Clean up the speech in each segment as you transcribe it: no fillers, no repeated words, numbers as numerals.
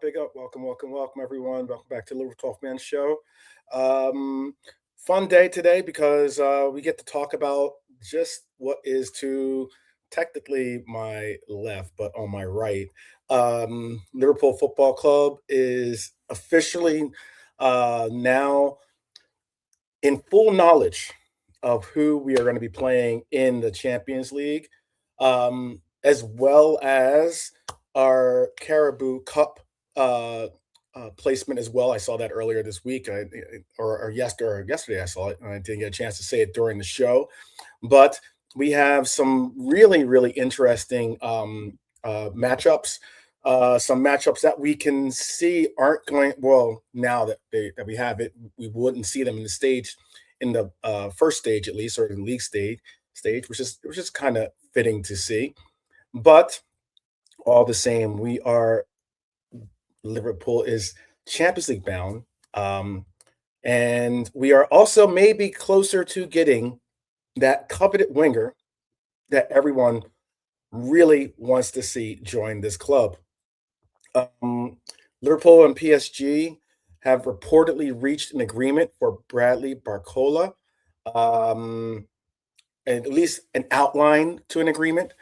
Big up. Welcome, everyone. Welcome back to the Liverpool 12 Man Show. Um, Fun day today because we get to talk about just what is to technically my left, but on my right. Liverpool Football Club is officially now in full knowledge of who we are going to be playing in the Champions League, as well as our Caribou Cup placement as well. I saw that earlier this week, or yesterday I saw it, and I didn't get a chance to say it during the show. But we have some really, really interesting matchups. Some matchups that we can see aren't going well now that we have it. We wouldn't see them in the stage, in the first stage at least, or the league stage, which is kind of fitting to see. But all the same, we are Liverpool is Champions League bound, and we are also maybe closer to getting that coveted winger that everyone really wants to see join this club. Um, Liverpool and PSG have reportedly reached an agreement for Bradley Barcola, um, at least an outline to an agreement.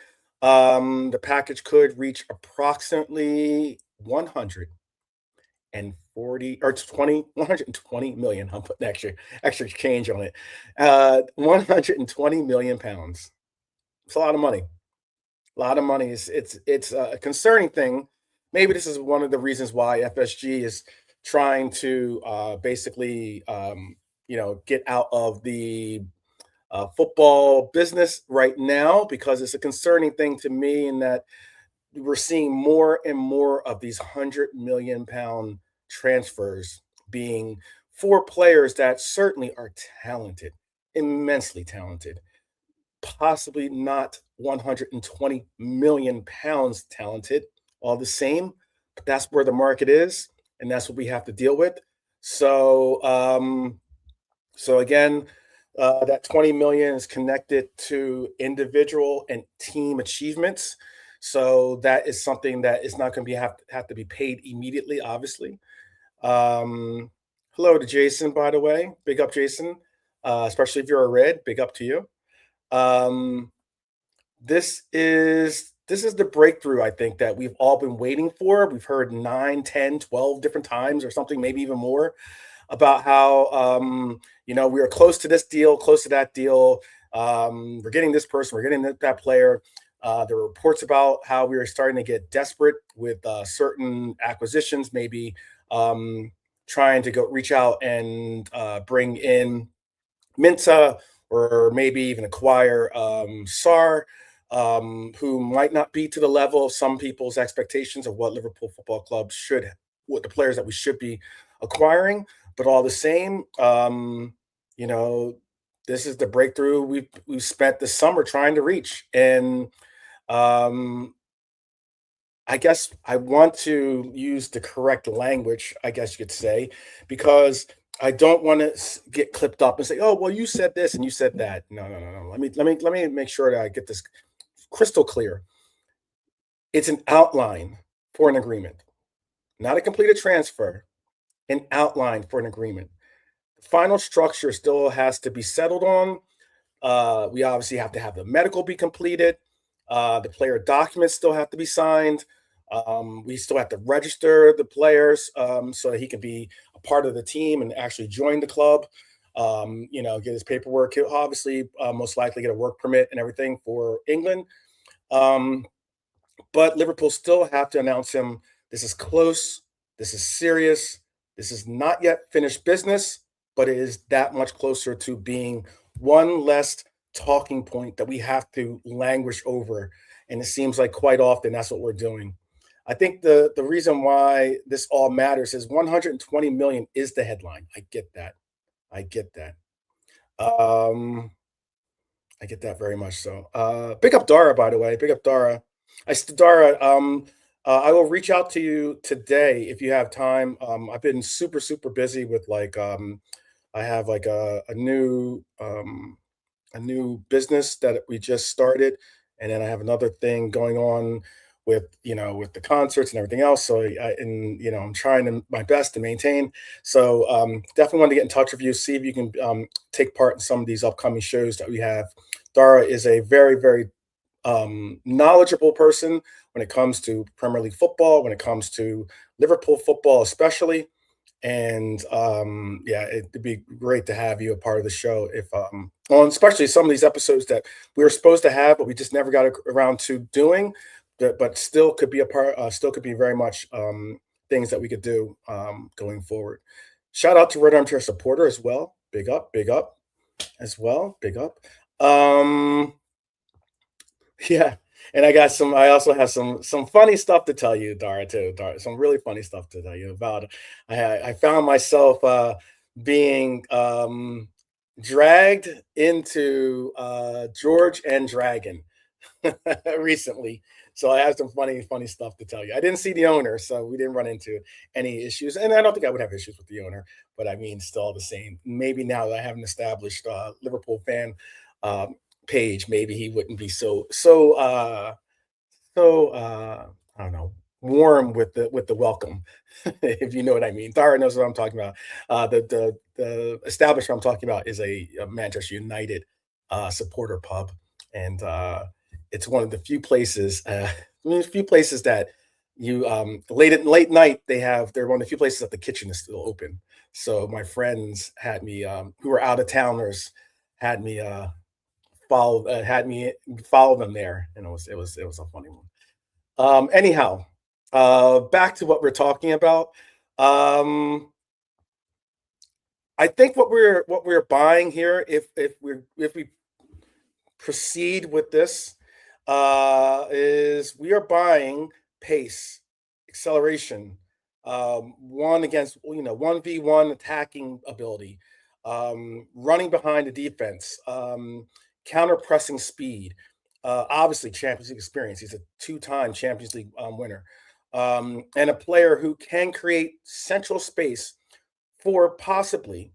The package could reach approximately 140 or 20, 120 million. I'm putting extra change on it. 120 million pounds. It's a lot of money. A lot of money. It's a concerning thing. Maybe this is one of the reasons why FSG is trying to basically get out of the football business right now, because it's a concerning thing to me in that we're seeing more and more of these £100 million transfers being for players that certainly are talented, immensely talented, possibly not 120 million pounds talented, all the same. But that's where the market is, and that's what we have to deal with. So again, that 20 million is connected to individual and team achievements. So that is something that is not going to be have to be paid immediately, obviously. Um, Hello to Jason, by the way. Big up, Jason. Especially if you're a red, big up to you. Um, this is the breakthrough, I think, that we've all been waiting for. We've heard 9, 10, 12 different times or something, maybe even more, about how we are close to this deal, close to that deal. We're getting this person, we're getting that player. There were reports about how we are starting to get desperate with certain acquisitions, maybe trying to go reach out and bring in Minta, or maybe even acquire Sarr, who might not be to the level of some people's expectations of what Liverpool Football Club should, what the players that we should be acquiring. But all the same, you know, this is the breakthrough we've spent the summer trying to reach, and um, I guess I want to use the correct language, I guess you could say, because I don't want to get clipped up and say, "Oh, well, you said this and you said that." No, no, no, no. Let me make sure that I get this crystal clear. It's an outline for an agreement, not a completed transfer. An outline for an agreement. The final structure still has to be settled on. We obviously have to have the medical be completed. The player documents still have to be signed. We still have to register the players, so that he can be a part of the team and actually join the club. Get his paperwork. He'll obviously most likely get a work permit and everything for England. Um, but Liverpool still have to announce him. This is close. This is serious. This is not yet finished business, but it is that much closer to being one less talking point that we have to languish over. And it seems like quite often that's what we're doing. I think the reason why this all matters is 120 million is the headline. I get that. I get that. Um, I get that very much so. Big up Dara, by the way. Big up Dara. Dara, I will reach out to you today if you have time. I've been super, super busy with I have like a new business that we just started, and then I have another thing going on with with the concerts and everything else. So I'm trying my best to maintain. So definitely want to get in touch with you, see if you can take part in some of these upcoming shows that we have. Dara is a very, very knowledgeable person when it comes to Premier League football, when it comes to Liverpool football, especially. And yeah, it'd be great to have you a part of the show if on especially some of these episodes that we were supposed to have, but we just never got around to doing. But still could be a part. Still could be very much things that we could do going forward. Shout out to Red Armchair Supporter as well. Big up as well. Big up. Yeah. And I also have some funny stuff to tell you, Dara, too. Dara, some really funny stuff to tell you about. I found myself being dragged into George and Dragon recently. So I have some funny stuff to tell you. I didn't see the owner, so we didn't run into any issues. And I don't think I would have issues with the owner, but I mean, still the same. Maybe now that I have an established Liverpool fan page, maybe he wouldn't be I don't know, warm with the welcome, if you know what I mean. Dara knows what I'm talking about. The establishment I'm talking about is a Manchester United supporter pub, and it's one of the few places, few places that you late night they're one of the few places that the kitchen is still open. So my friends had me who were out of towners had me had me follow them there, and it was a funny one. Anyhow, back to what we're talking about. Um, I think what we're buying here, if we proceed with this, is we are buying pace, acceleration, one against 1v1 attacking ability, running behind the defense, counter pressing speed. Obviously, Champions League experience. He's a two-time Champions League winner, and a player who can create central space for possibly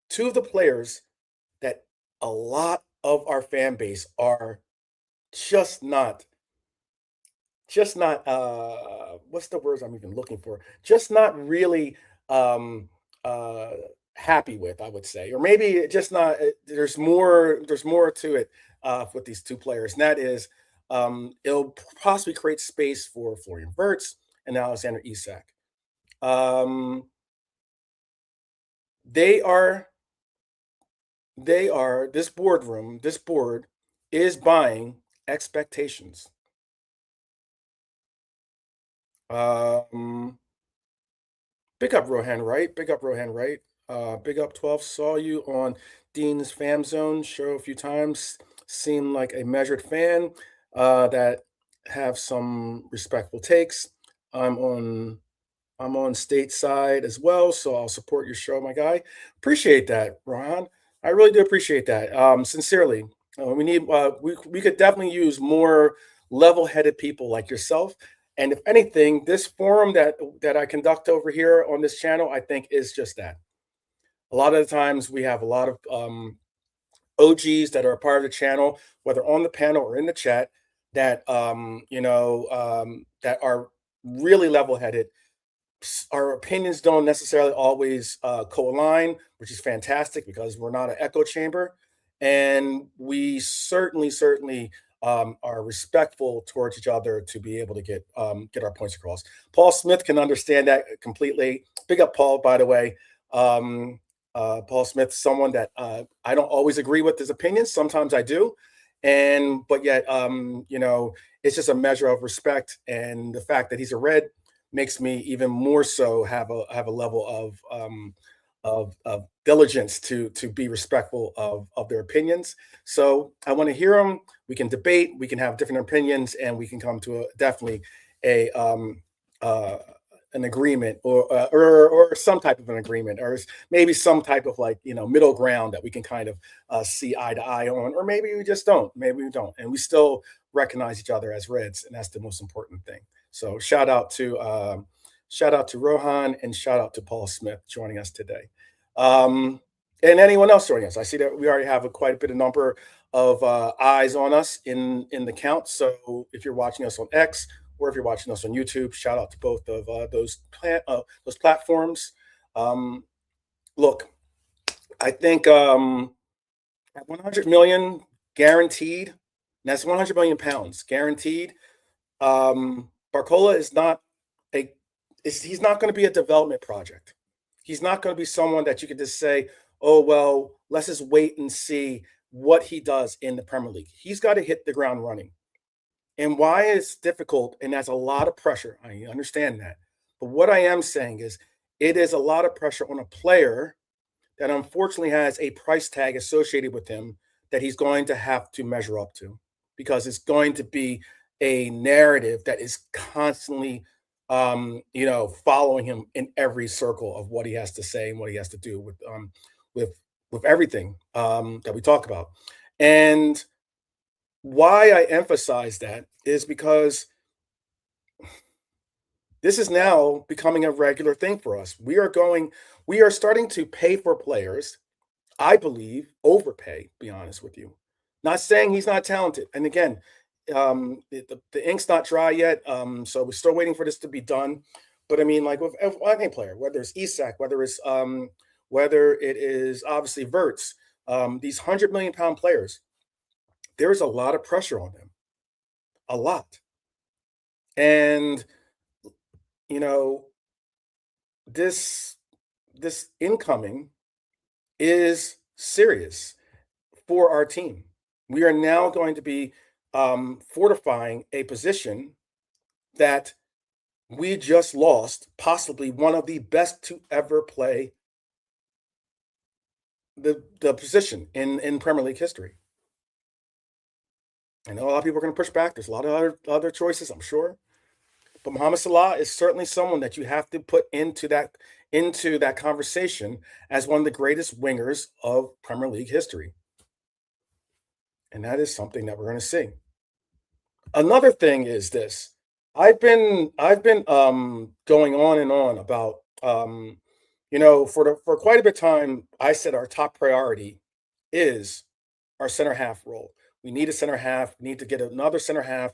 two of the players that a lot of our fan base are just not what's the words I'm even looking for, just not really um uh happy with, I would say. Or maybe just not, there's more to it with these two players, and that is it'll possibly create space for Florian Wirtz and Alexander Isak. um they are this board is buying expectations. um Big up Rohan Wright. Big up Rohan Wright. Big up 12. Saw you on Dean's Fam Zone show a few times. Seem like a measured fan that have some respectful takes. I'm on I'm on stateside as well, so I'll support your show, my guy. Appreciate that, Ron. I really do appreciate that. Sincerely, we could definitely use more level-headed people like yourself. And if anything, this forum that I conduct over here on this channel, I think is just that. A lot of the times we have a lot of OGs that are a part of the channel, whether on the panel or in the chat, that that are really level-headed. Our opinions don't necessarily always co-align, which is fantastic because we're not an echo chamber, and we certainly are respectful towards each other to be able to get our points across. Paul Smith can understand that completely. Big up, Paul, by the way. Paul Smith, someone that I don't always agree with his opinions. Sometimes I do, but yet it's just a measure of respect, and the fact that he's a Red makes me even more so have a level of diligence to be respectful of their opinions. So I want to hear them. We can debate. We can have different opinions, and we can come to definitely a an agreement, or some type of an agreement, or maybe some type of middle ground that we can kind of see eye to eye on, or maybe we just don't. Maybe we don't, and we still recognize each other as Reds, and that's the most important thing. So shout out to Rohan, and shout out to Paul Smith joining us today, and anyone else joining us. I see that we already have quite a bit of number of eyes on us in the count. So if you're watching us on X or if you're watching us on YouTube, shout out to both of those platforms. Um, Look, I think at 100 million guaranteed, and that's 100 million pounds guaranteed. Barcola is not a he's not going to be a development project. He's not going to be someone that you could just say, "Oh well, let's just wait and see what he does in the Premier League." He's got to hit the ground running. And why it's difficult, and that's a lot of pressure. I understand that. But what I am saying is it is a lot of pressure on a player that unfortunately has a price tag associated with him that he's going to have to measure up to, because it's going to be a narrative that is constantly following him in every circle of what he has to say and what he has to do with with everything that we talk about. And why I emphasize that is because this is now becoming a regular thing for us. We are starting to pay for players, I believe, overpay, be honest with you. Not saying he's not talented. And again, the ink's not dry yet. So we're still waiting for this to be done. But I mean, like with any player, whether it's Isak, whether it is obviously Wirtz, these 100 million pound players, there's a lot of pressure on them. A lot. And you know, this this incoming is serious for our team. We are now going to be fortifying a position that we just lost, possibly one of the best to ever play the position in Premier League history. I know a lot of people are going to push back. There's a lot of other choices, I'm sure. But Mohamed Salah is certainly someone that you have to put into that conversation as one of the greatest wingers of Premier League history. And that is something that we're going to see. Another thing is this. I've been going on and on about for quite a bit of time I said our top priority is our center half role. We need a center half. We need to get another center half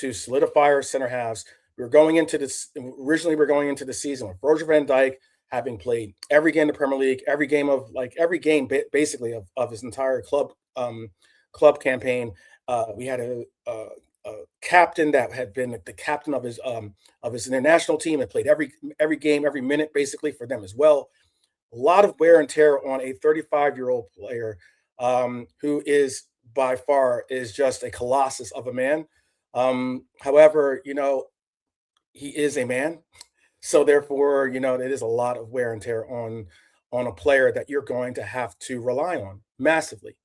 to solidify our center halves. We were going into this originally. We're going into the season with Roger Van Dijk having played every game in the Premier League, every game basically of his entire club campaign. We had a captain that had been the captain of his international team and played every game, every minute basically for them as well. A lot of wear and tear on a 35-year-old player who is by far is just a colossus of a man. However, he is a man, so therefore, it is a lot of wear and tear on a player that you're going to have to rely on massively.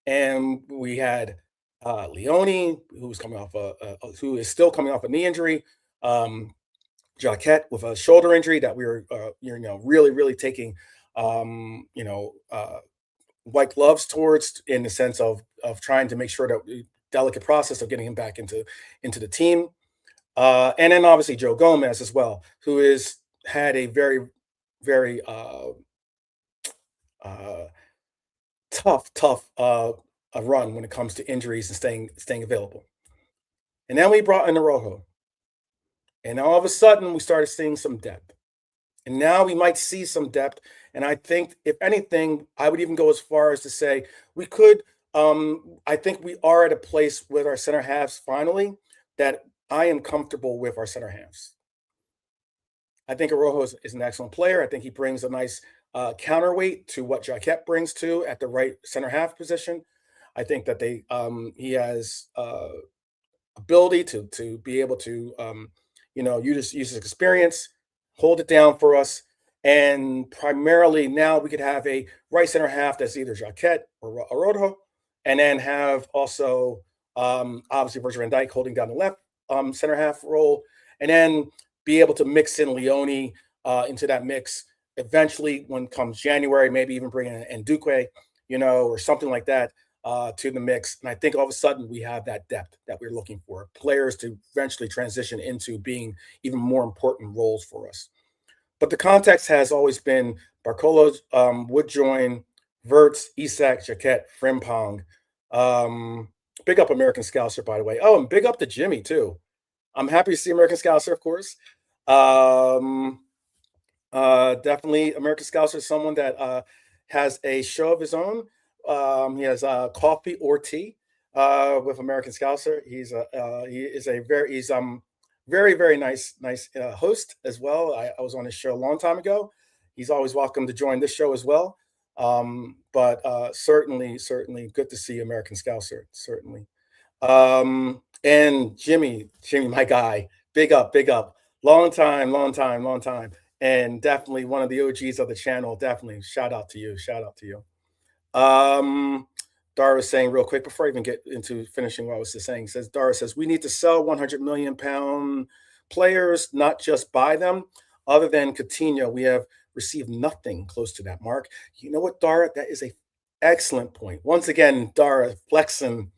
And we had Leone, who is still coming off a knee injury. Jacquet with a shoulder injury that we were, really, really taking, white gloves towards, in the sense of trying to make sure that delicate process of getting him back into the team. And then obviously Joe Gomez as well, who is had a very, very uh, tough a run when it comes to injuries and staying available. And then we brought in Iraola, and all of a sudden we started seeing some depth. And now we might see some depth. And I think, if anything, I would even go as far as to say we could. I think we are at a place with our center halves finally that I am comfortable with our center halves. I think Arojo is an excellent player. I think he brings a nice counterweight to what Jacquet brings to at the right center half position. I think that he has ability to be able to use his experience, hold it down for us, and primarily now we could have a right center half that's either Jacquet or Arojo, and then have also obviously Virgil van Dijk holding down the left center half role, and then be able to mix in Leone into that mix eventually when comes January, maybe even bring in Dijk, or something like that to the mix. And I think all of a sudden we have that depth that we're looking for, players to eventually transition into being even more important roles for us. But the context has always been Barcola would join Wirtz, Isak, Jacquet, Frimpong. Big up American Scouser, by the way. Oh, and big up to Jimmy, too. I'm happy to see American Scouser, of course. Um, Definitely, American Scouser is someone that has a show of his own. He has coffee or tea with American Scouser. He is a very nice host as well. I was on his show a long time ago. He's always welcome to join this show as well. But certainly good to see American Scouser. Certainly. And Jimmy, my guy, big up, long time, and definitely one of the OGs of the channel. Definitely shout out to you. Um, Dara was saying real quick before I even get into finishing what I was just saying. Says Dara says we need to sell 100 million pound players, not just buy them. Other than Coutinho, we have received nothing close to that mark. You know what, Dara? That is a excellent point. Once again, Dara flexing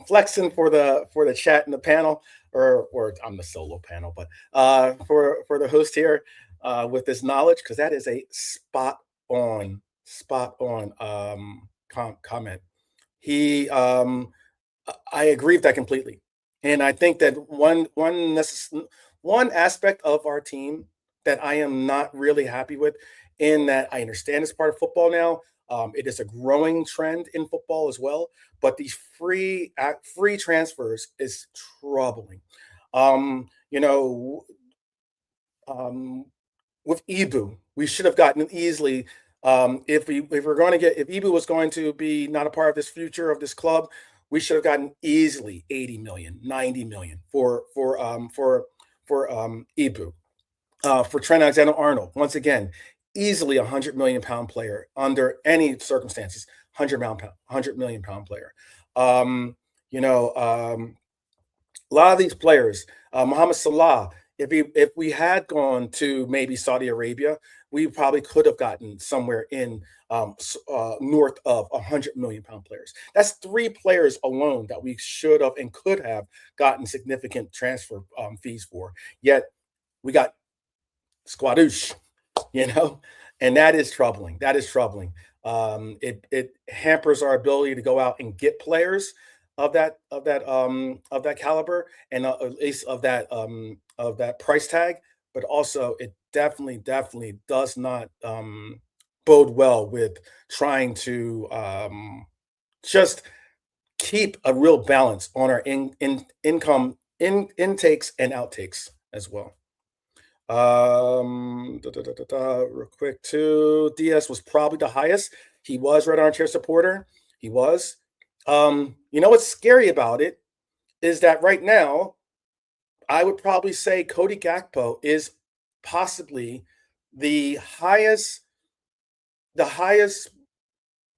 for the chat and the panel, or I'm the solo panel, but for the host here with this knowledge, because that is a spot on comment. He I agree with that completely, and I think that one aspect of our team that I am not really happy with, in that I understand it's part of football now. It is a growing trend in football as well, but these free transfers is troubling. You know, with Ibu, we should have gotten easily. If we're going to get if Ibu was going to be not a part of this future of this club, we should have gotten easily 80 million, 90 million for Ibu. For Trent Alexander-Arnold, once again, easily a 100 million pound player under any circumstances. 100 million pound player. Um, you know, a lot of these players, Mohamed Salah, if we had gone to maybe Saudi Arabia, we probably could have gotten somewhere in north of 100 million pound players. That's three players alone that we should have and could have gotten significant transfer fees for. Yet we got squadouche, you know, and that is troubling. That is troubling. It hampers our ability to go out and get players of that caliber, and at least of that price tag. But also, it definitely does not bode well with trying to just keep a real balance on our income intakes and outtakes as well. Real quick too. DS was probably the highest. He was Red Armchair supporter. He was. You know what's scary about it is that right now, I would probably say Cody Gakpo is possibly the highest the highest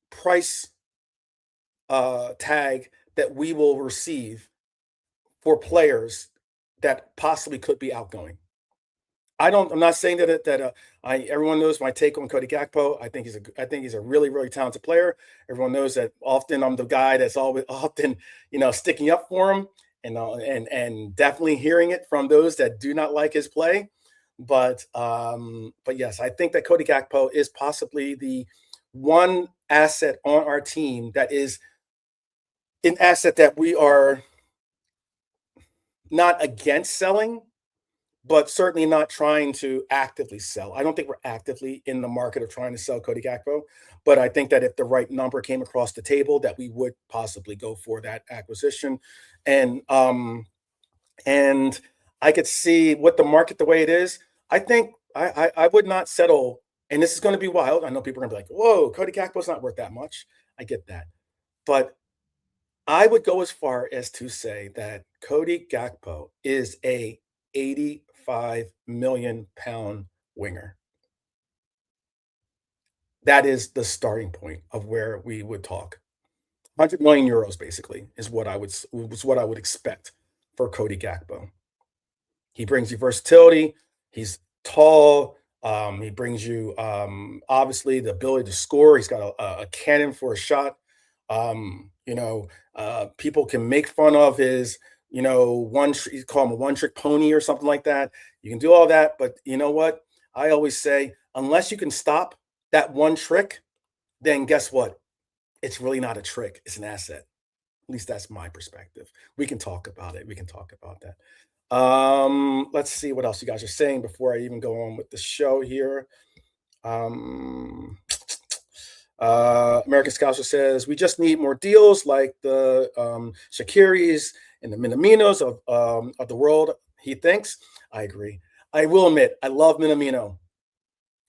price tag that we will receive for players that possibly could be outgoing. I'm not saying that I everyone knows my take on Cody Gakpo. I think he's a really talented player. Everyone knows that often I'm the guy that's always often sticking up for him, and definitely hearing it from those that do not like his play. But yes, I think that Cody Gakpo is possibly the one asset on our team that is an asset that we are not against selling, but certainly not trying to actively sell. I don't think we're actively in the market of trying to sell Cody Gakpo, but I think that if the right number came across the table, that we would possibly go for that acquisition. And I could see what the market the way it is. I think I would not settle, and this is going to be wild. I know people are going to be like, "Whoa, Cody Gakpo's not worth that much." I get that, but I would go as far as to say that Cody Gakpo is a 85 million pound winger. That is the starting point of where we would talk. 100 million euros basically is what I would expect for Cody Gakpo. He brings you versatility. He's tall. He brings you obviously the ability to score. He's got a cannon for a shot. People can make fun of his, you call him a one trick pony or something like that. You can do all that, but you know what? I always say, unless you can stop that one trick, then guess what? It's really not a trick. It's an asset. At least that's my perspective. We can talk about it. We can talk about that. Let's see what else you guys are saying before I even go on with the show here. Um, American Scouser says we just need more deals like the Shakiris and the Minaminos of the world. He thinks. I agree. I will admit, I love Minamino.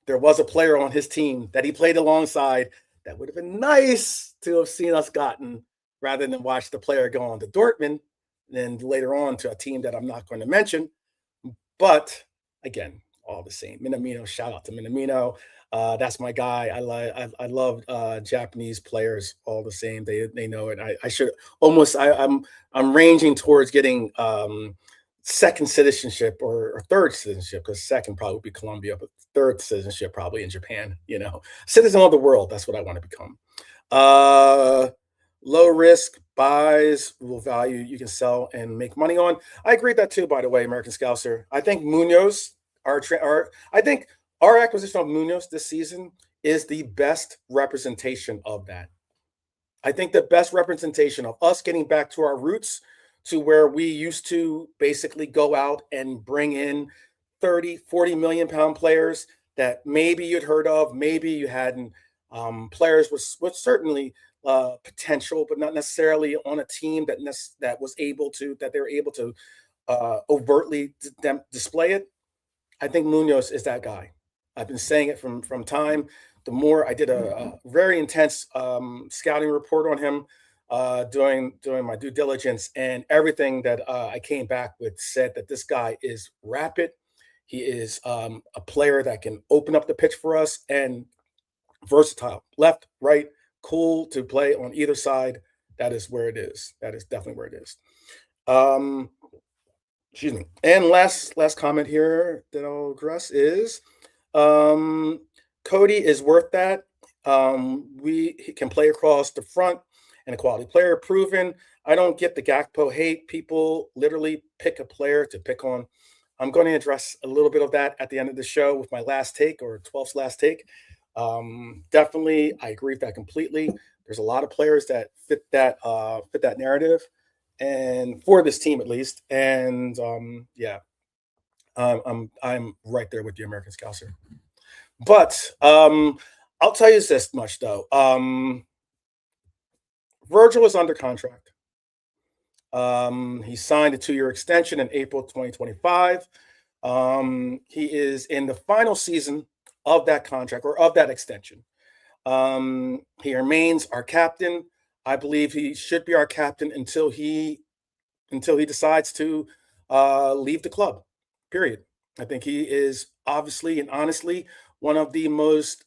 There was a player on his team that he played alongside that would have been nice to have seen us gotten rather than watch the player go on to Dortmund and later on to a team that I'm not going to mention. But again, all the same. Minamino, shout out to Minamino. That's my guy. I love Japanese players all the same. They know it. I should almost I'm ranging towards getting second citizenship or third citizenship, because second probably would be Colombia, but third citizenship probably in Japan. Citizen of the world. That's what I want to become. Low risk buys, will value you can sell and make money on. I agree with that too, by the way, American Scouser. I think Munoz, I think our acquisition of Munoz this season is the best representation of that. I think the best representation of us getting back to our roots, to where we used to basically go out and bring in 30, 40 million pound players that maybe you'd heard of, maybe you hadn't. Players with certainly potential, but not necessarily on a team that was able to, that they were able to overtly display it. I think Munoz is that guy. I've been saying it from time. The more I did a very intense scouting report on him, doing my due diligence, and everything that I came back with said that this guy is rapid. He is a player that can open up the pitch for us and versatile, left, right, cool to play on either side. That is where it is. That is definitely where it is. Um, Excuse me. And last comment here that I'll address is um, Cody is worth that. He can play across the front and a quality player, proven. I don't get the Gakpo hate. People literally pick a player to pick on. I'm going to address a little bit of that at the end of the show with my last take, or 12th last take. Definitely, I agree with that completely. There's a lot of players that fit that narrative, and for this team at least. And yeah, I'm right there with the American Scouser. But I'll tell you this much though. Virgil is under contract. He signed a 2-year extension in April 2025. He is in the final season of that contract, or of that extension. He remains our captain. I believe he should be our captain until he decides to leave the club. Period. I think he is obviously and honestly one of the most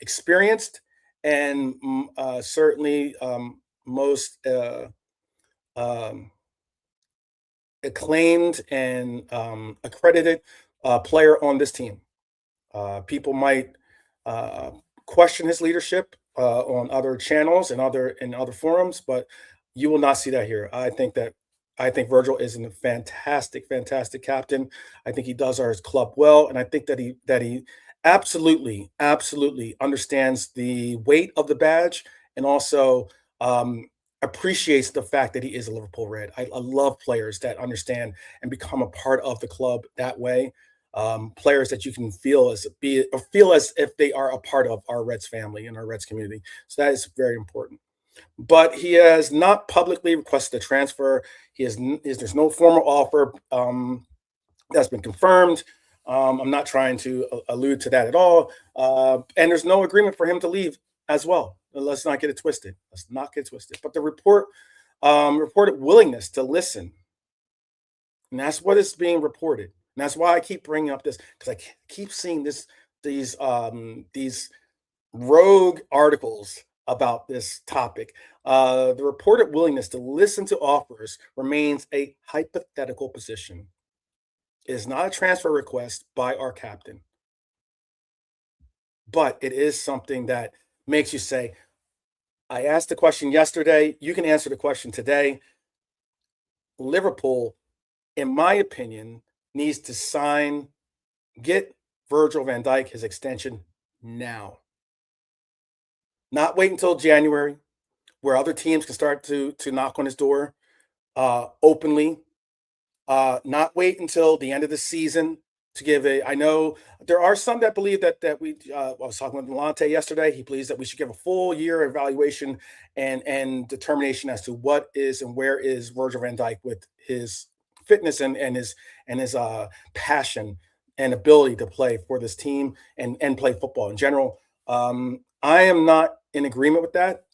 experienced and certainly most um, acclaimed and accredited player on this team. People might uh, question his leadership on other channels and other forums, but you will not see that here. I think Virgil is a fantastic captain. I think he does our club well, and I think that he absolutely understands the weight of the badge, and also appreciates the fact that he is a Liverpool Red. I love players that understand and become a part of the club that way. Players that you can feel as if they are a part of our Reds family and our Reds community. So that is very important. But he has not publicly requested a transfer. There's no formal offer that's been confirmed. I'm not trying to allude to that at all. And there's no agreement for him to leave as well. Let's not get it twisted. Let's not get it twisted. But the reported willingness to listen, and that's what is being reported. And that's why I keep bringing up this, because I keep seeing these rogue articles about this topic. The reported willingness to listen to offers remains a hypothetical position. It is not a transfer request by our captain, but it is something that makes you say, I asked the question yesterday, you can answer the question today. Liverpool, in my opinion, needs to get Virgil van Dijk his extension now. Not wait until January, where other teams can start to knock on his door openly Not wait until the end of the season to give a. I know there are some that believe that we. I was talking with Delonte yesterday. He believes that we should give a full year evaluation and determination as to what is and where is Virgil van Dijk with his fitness and his passion and ability to play for this team and play football in general. I am not in agreement with that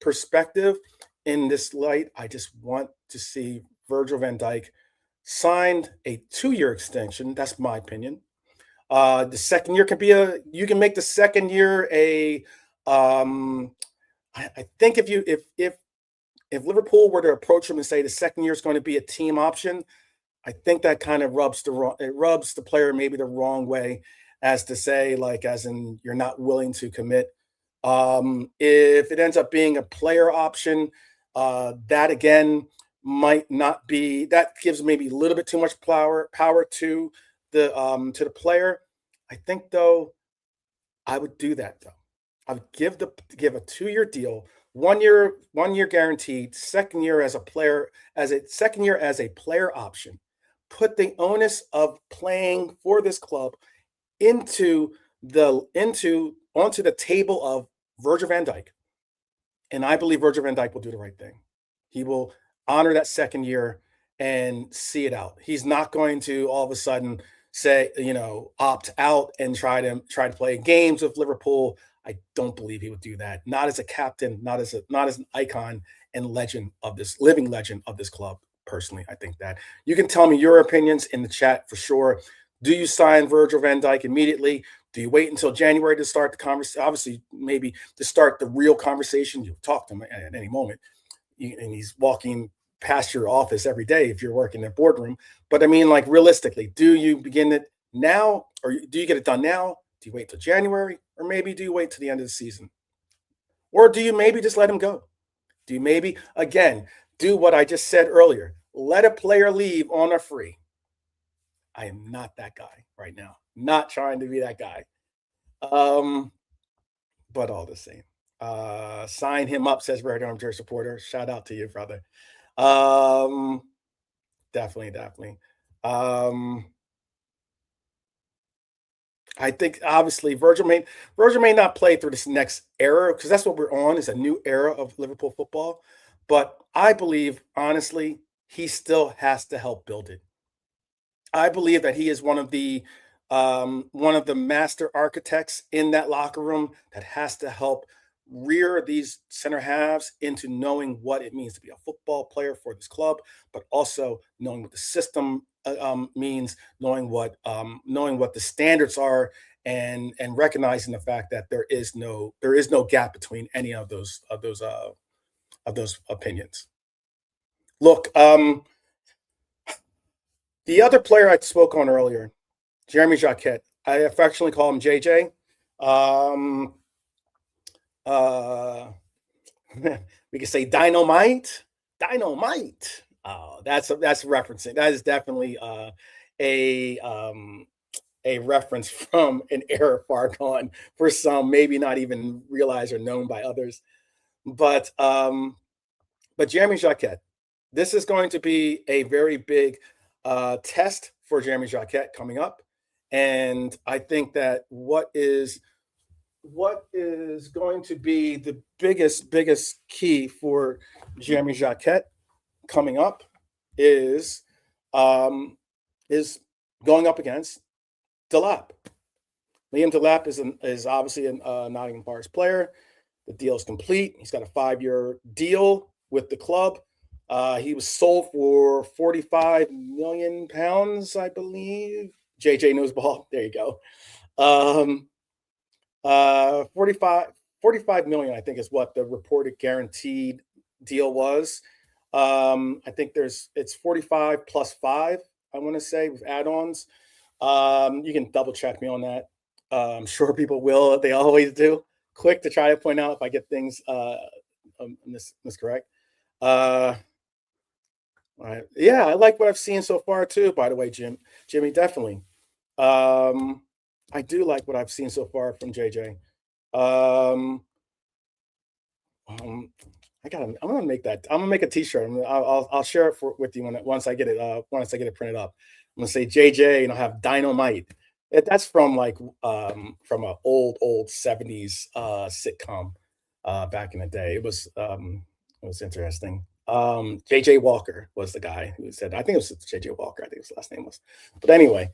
perspective. In this light, I just want to see Virgil van Dijk signed a 2-year extension. That's my opinion. The second year can be you can make the second year a I think if Liverpool were to approach him and say the second year is going to be a team option, I think that kind of rubs the player maybe the wrong way, as to say, like, as in you're not willing to commit. If it ends up being a player option, that again might not be, that gives maybe a little bit too much power to the player. I think though I would do that though. I would give a 2-year deal, 1 year guaranteed, second year as a player option. Put the onus of playing for this club onto the table of Virgil van Dijk. And I believe Virgil van Dijk will do the right thing. He will honor that second year and see it out. He's not going to all of a sudden say, opt out and try to play games with Liverpool. I don't believe he would do that. Not as a captain, not as an icon and living legend of this club. Personally, I think that you can tell me your opinions in the chat for sure. Do you sign Virgil van Dijk immediately? Do you wait until January to start the conversation? Obviously, maybe to start the real conversation. You'll talk to him at any moment. And he's walking past your office every day if you're working in a boardroom. But I mean, like, realistically, do you begin it now, or do you get it done now? Do you wait till January, or maybe do you wait till the end of the season? Or do you maybe just let him go? Do you maybe, again, do what I just said earlier? Let a player leave on a free. I am not that guy right now. Not trying to be that guy. But all the same. Sign him up, says Red Armchair Supporter. Shout out to you, brother. Definitely. I think obviously Virgil may not play through this next era, because that's what we're on, is a new era of Liverpool football. But I believe, honestly, he still has to help build it. I believe that he is one of the master architects in that locker room that has to help rear these center halves into knowing what it means to be a football player for this club, but also knowing what the system means, knowing what the standards are, and recognizing the fact that there is no gap between any of those opinions. Look, the other player I spoke on earlier, Jeremy Jacquet. I affectionately call him JJ. We could say dynamite. Oh, that's referencing. That is definitely a reference from an era far gone for some, maybe not even realized or known by others. But Jeremy Jacquet, this is going to be a very big test for Jeremy Jacquet coming up. And I think that what is going to be the biggest key for Jeremy Jacquet coming up is going up against Delap. Liam Delap is obviously a Nottingham Forest player. The deal is complete. He's got a 5-year deal with the club. He was sold for £45 million, I believe. JJ knows ball. There you go. 45 million, I think, is what the reported guaranteed deal was. I think it's 45 plus 5, I want to say, with add-ons. You can double check me on that. I'm sure people will. They always do. Quick to try to point out if I get things miscorrect. Yeah, I like what I've seen so far too, by the way, Jimmy, definitely. I do like what I've seen so far from JJ. I'm gonna make that. I'm gonna make a T-shirt. I'll share it with you once I get it printed up. I'm gonna say JJ, and I'll have dynamite. That's from a old 70s sitcom back in the day. It was interesting. JJ Walker was the guy who said. I think it was JJ Walker. I think his last name was. But anyway,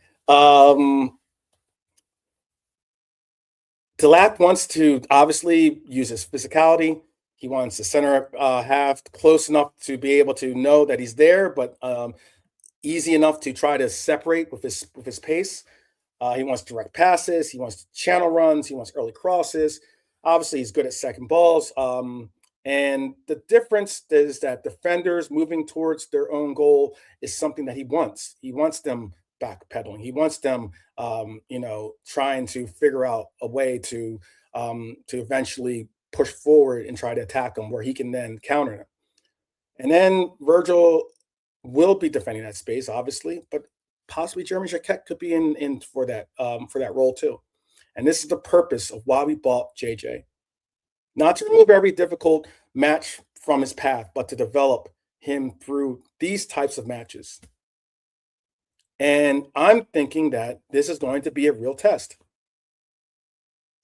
Delap wants to obviously use his physicality. He wants the center half close enough to be able to know that he's there, but easy enough to try to separate with his pace. He wants direct passes. He wants channel runs. He wants early crosses. Obviously, he's good at second balls. And the difference is that defenders moving towards their own goal is something that he wants. He wants them backpedaling. He wants them, trying to figure out a way to eventually push forward and try to attack them where he can then counter them. And then Virgil will be defending that space, obviously, but possibly Jeremy Jacquet could be in for that role too. And this is the purpose of why we bought JJ. Not to remove every difficult match from his path, but to develop him through these types of matches. And I'm thinking that this is going to be a real test.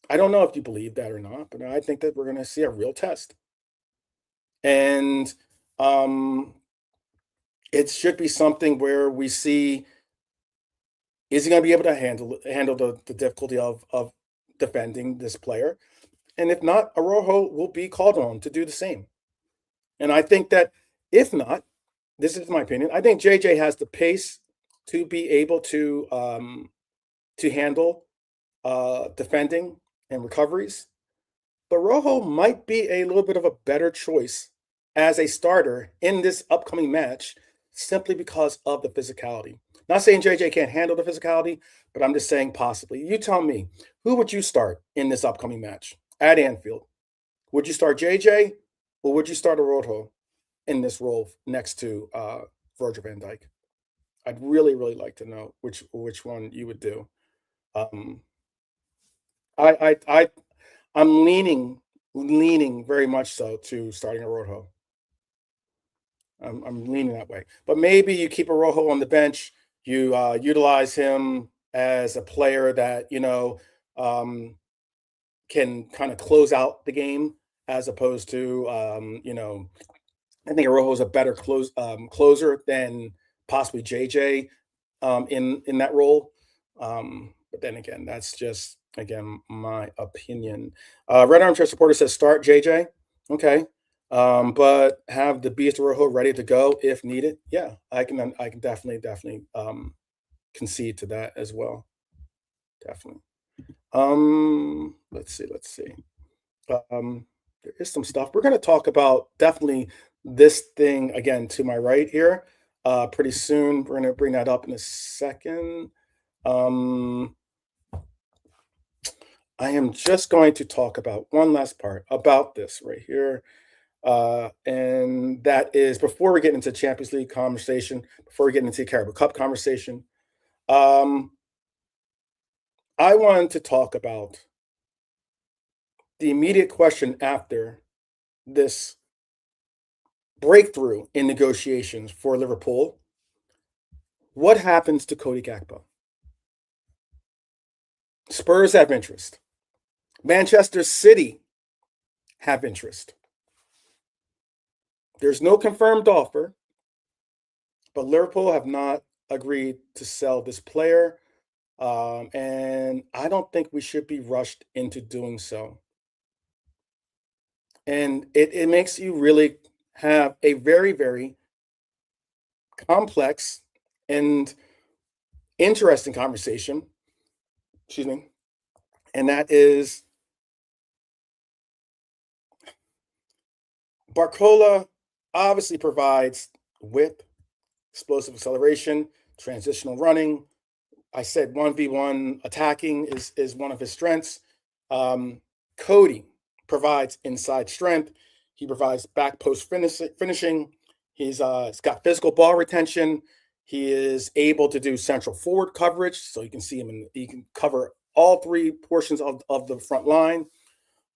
I don't know if you believe that or not, but I think that we're going to see a real test. And it should be something where we see, is he going to be able to handle the difficulty of defending this player? And if not, Araujo will be called on to do the same. And I think that if not, this is my opinion, I think JJ has the pace to be able to handle defending and recoveries. But Rojo might be a little bit of a better choice as a starter in this upcoming match simply because of the physicality. Not saying JJ can't handle the physicality, but I'm just saying possibly. You tell me, who would you start in this upcoming match at Anfield? Would you start JJ or would you start Araujo in this role next to Virgil van Dijk? I'd really, really like to know which one you would do. I'm leaning very much so to starting Araujo. I'm leaning that way, but maybe you keep Araujo on the bench. You utilize him as a player that can kind of close out the game, as opposed to I think Araujo is a better closer than possibly JJ in that role. But then again, that's just my opinion. Red Armchair Supporter says start JJ. Okay. But have the Beast Araujo ready to go if needed. Yeah, I can definitely concede to that as well. Definitely. Let's see. There is some stuff we're going to talk about. Definitely this thing again to my right here. Pretty soon we're going to bring that up in a second. I am just going to talk about one last part about this right here. And that is before we get into Champions League conversation, before we get into Carabao Cup conversation, I wanted to talk about the immediate question after this breakthrough in negotiations for Liverpool. What happens to Cody Gakpo? Spurs have interest. Manchester City have interest. There's no confirmed offer, but Liverpool have not agreed to sell this player. And I don't think we should be rushed into doing so. And it makes you really have a very, very complex and interesting conversation. Excuse me. And that is Barcola obviously provides whip, explosive acceleration, transitional running. I said 1v1 attacking is one of his strengths. Cody provides inside strength. He provides back post finishing. He's got physical ball retention. He is able to do central forward coverage, so you can see him he can cover all three portions of the front line.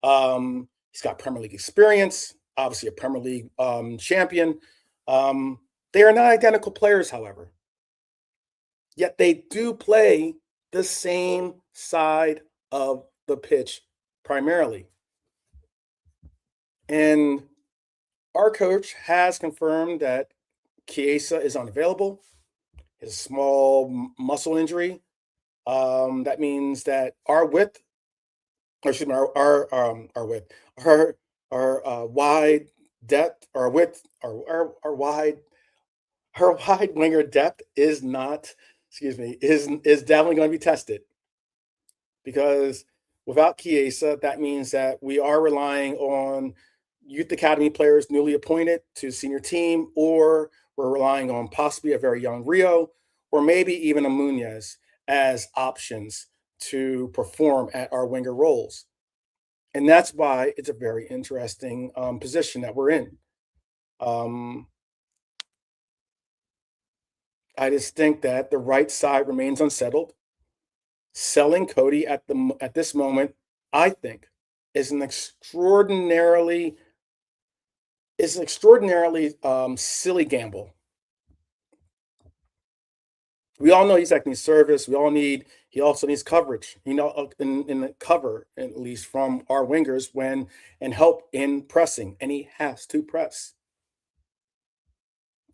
He's got Premier League experience. obviously a Premier League champion. They are not identical players, however. Yet they do play the same side of the pitch primarily. And our coach has confirmed that Chiesa is unavailable. His small muscle injury. That means that our width, or excuse me, our width, our wide depth, our width, our wide winger depth is not, excuse me, is definitely going to be tested, because without Chiesa, that means that we are relying on youth academy players newly appointed to senior team, or we're relying on possibly a very young Rio, or maybe even a Munez as options to perform at our winger roles. And that's why it's a very interesting position that we're in. Um, I just think that the right side remains unsettled. Selling Cody at this moment, I think, is an extraordinarily silly gamble. We all know Isak needs service. He also needs coverage, in the cover, at least from our wingers, and help in pressing, and he has to press.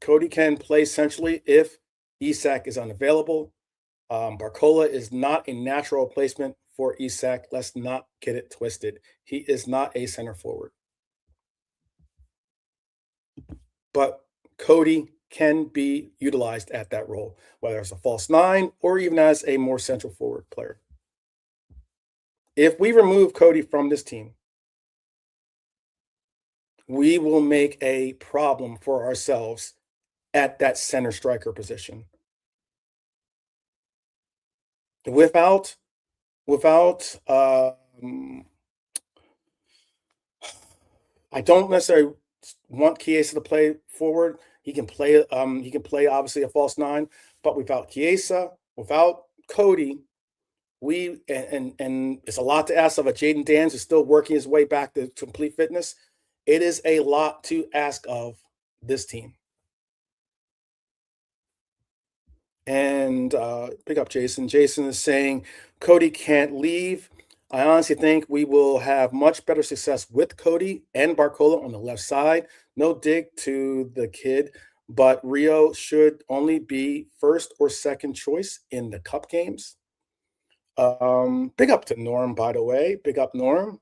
Cody can play centrally if Isak is unavailable. Barcola is not a natural replacement for Isak. Let's not get it twisted. He is not a center forward. But Cody can be utilized at that role, whether it's a false nine or even as a more central forward player. If we remove Cody from this team, we will make a problem for ourselves at that center striker position. Without I don't necessarily want Chiesa to play forward. He can play obviously a false nine, but without Chiesa, without Cody, and it's a lot to ask of a Jaden Dans who's still working his way back to complete fitness. It is a lot to ask of this team. And pick up Jason. Jason is saying Cody can't leave. I honestly think we will have much better success with Cody and Barcola on the left side. No dig to the kid, but Rio should only be first or second choice in the cup games. Big up to Norm, by the way. Big up Norm.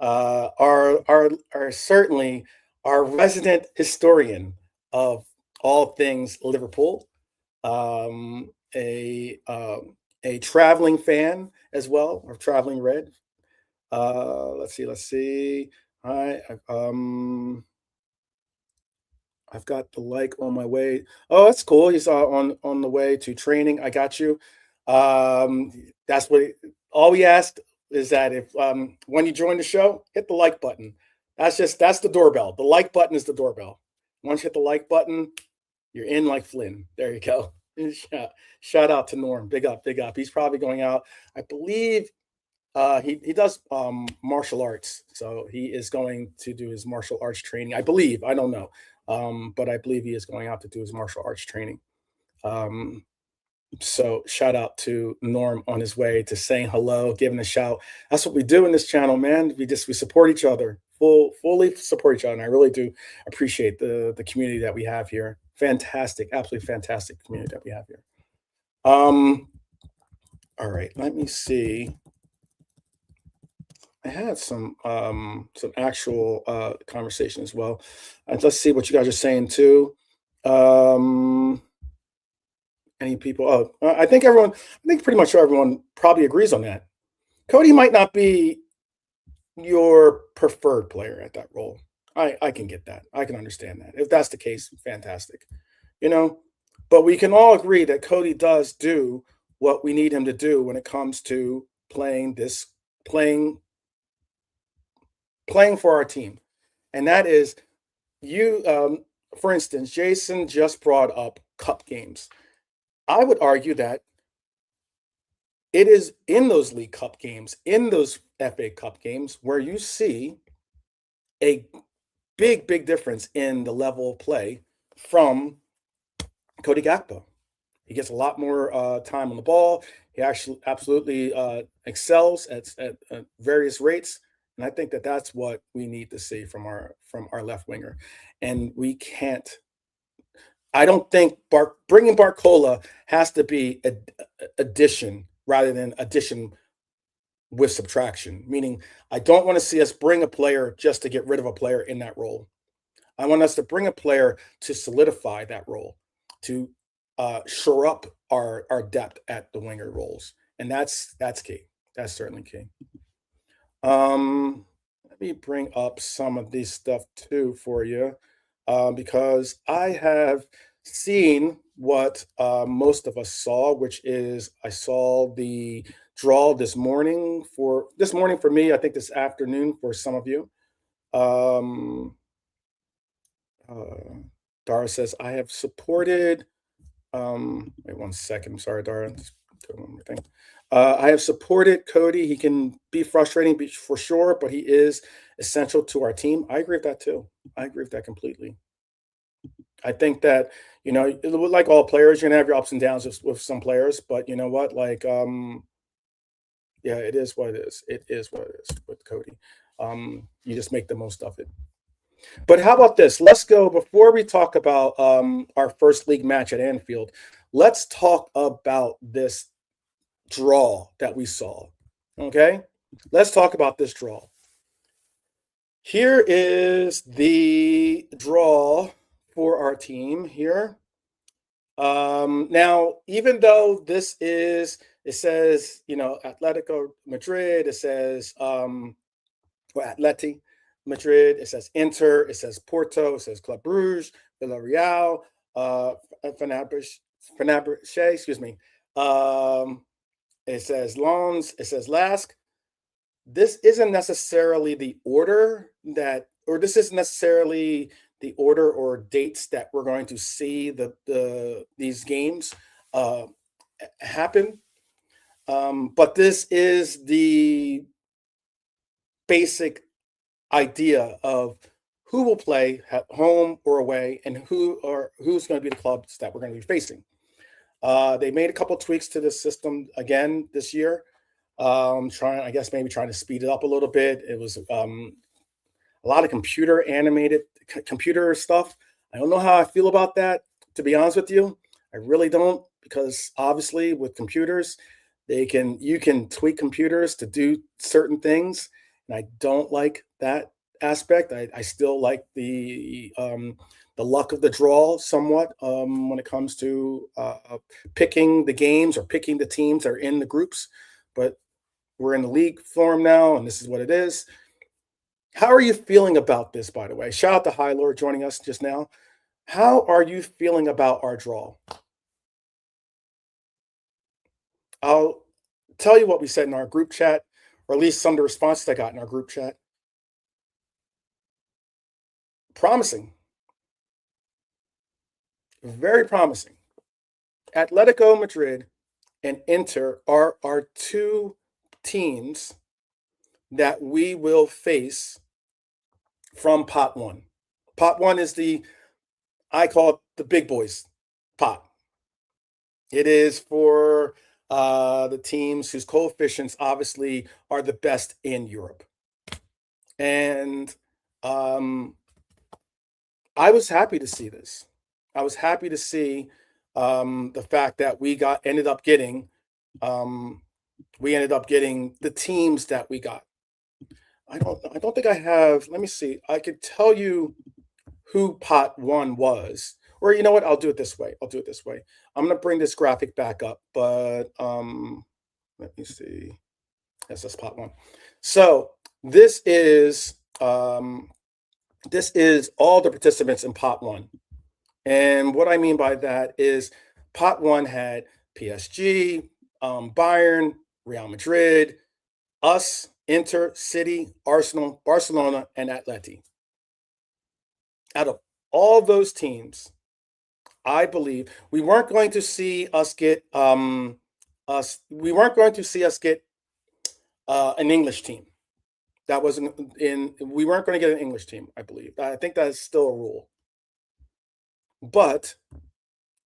Are certainly our resident historian of all things Liverpool. Um, a a traveling fan as well, or traveling red. Let's see. I I've got the like on my way. Oh, that's cool. He's on the way to training. I got you. That's what all we asked is that if when you join the show, hit the like button. That's the doorbell. The like button is the doorbell. Once you hit the like button, you're in like Flynn. There you go. Shout out to Norm. Big up, big up. He's probably going out. I believe he does martial arts, so he is going to do his martial arts training. I believe. I don't know, but I believe he is going out to do his martial arts training. So shout out to Norm on his way to saying hello, giving a shout. That's what we do in this channel, man. We support each other, fully support each other, and I really do appreciate the community that we have here. Fantastic, absolutely fantastic community that we have here. All right, let me see. I had some actual conversation as well. Let's see what you guys are saying too. Any people? Oh, I think everyone. I think pretty much everyone probably agrees on that. Cody might not be your preferred player at that role. I can get that. I can understand that. If that's the case, fantastic. You know, but we can all agree that Cody does do what we need him to do when it comes to playing for our team, and that is you. For instance, Jason just brought up cup games. I would argue that it is in those League Cup games, in those FA Cup games, where you see a big difference in the level of play from Cody Gakpo. He gets a lot more time on the ball. He actually absolutely excels at various rates, and I think that that's what we need to see from our left winger. And we can't. I don't think bringing Barcola has to be addition rather than addition with subtraction. Meaning, I don't want to see us bring a player just to get rid of a player in that role. I want us to bring a player to solidify that role, to shore up our depth at the winger roles, and that's key. That's certainly key. Let me bring up some of this stuff too for you, because I have seen what most of us saw, which is I saw the draw this morning for me. I think this afternoon for some of you. Um, uh, Dara says, I have supported. Wait 1 second. I'm sorry, Dara. Just doing one more thing. I have supported Cody. He can be frustrating for sure, but he is essential to our team. I agree with that too. I agree with that completely. I think that, like all players, you're gonna have your ups and downs with some players, but you know what? Like, yeah, it is what it is. It is what it is with Cody. You just make the most of it. But how about this? Let's go before we talk about our first league match at Anfield. Let's talk about this draw that we saw. Okay, let's talk about this draw. Here is the draw for our team here. Now, even though it says, Atletico Madrid, it says, or Atleti Madrid, it says Inter, it says Porto, it says Club Brugge, Villarreal, Fenerbahce, excuse me. It says Lens, it says Lask. This isn't necessarily the order this isn't necessarily the order or dates that we're going to see these games happen. But this is the basic idea of who will play at home or away and who's going to be the clubs that we're going to be facing. They made a couple tweaks to the system again this year. Trying to speed it up a little bit. It was a lot of computer stuff. I don't know how I feel about that, to be honest with you. I really don't, because obviously with computers, you can tweak computers to do certain things, and I don't like that aspect. I still like the luck of the draw somewhat when it comes to picking the games or picking the teams that are in the groups. But we're in the league form now, and this is what it is. How are you feeling about this, by the way? Shout out to High Lord joining us just now. How are you feeling about our draw? I'll tell you what we said in our group chat, or at least some of the responses I got in our group chat. Promising. Very promising. Atletico Madrid and Inter are our two teams that we will face from pot one. Pot one is I call it the big boys pot. It is for the teams whose coefficients obviously are the best in Europe. And I was happy to see this. I was happy to see the fact that we ended up getting the teams that we got. I don't think I have. Let me see. I could tell you who pot one was. Or you know what? I'll do it this way. I'm gonna bring this graphic back up, but let me see. Yes, that's pot one. So this is all the participants in pot one. And what I mean by that is pot one had PSG, Bayern, Real Madrid, us, Inter, City, Arsenal, Barcelona, and Atleti. Out of all those teams, I believe we weren't going to see us get an English team. That wasn't in. We weren't going to get an English team, I believe. I think that is still a rule. But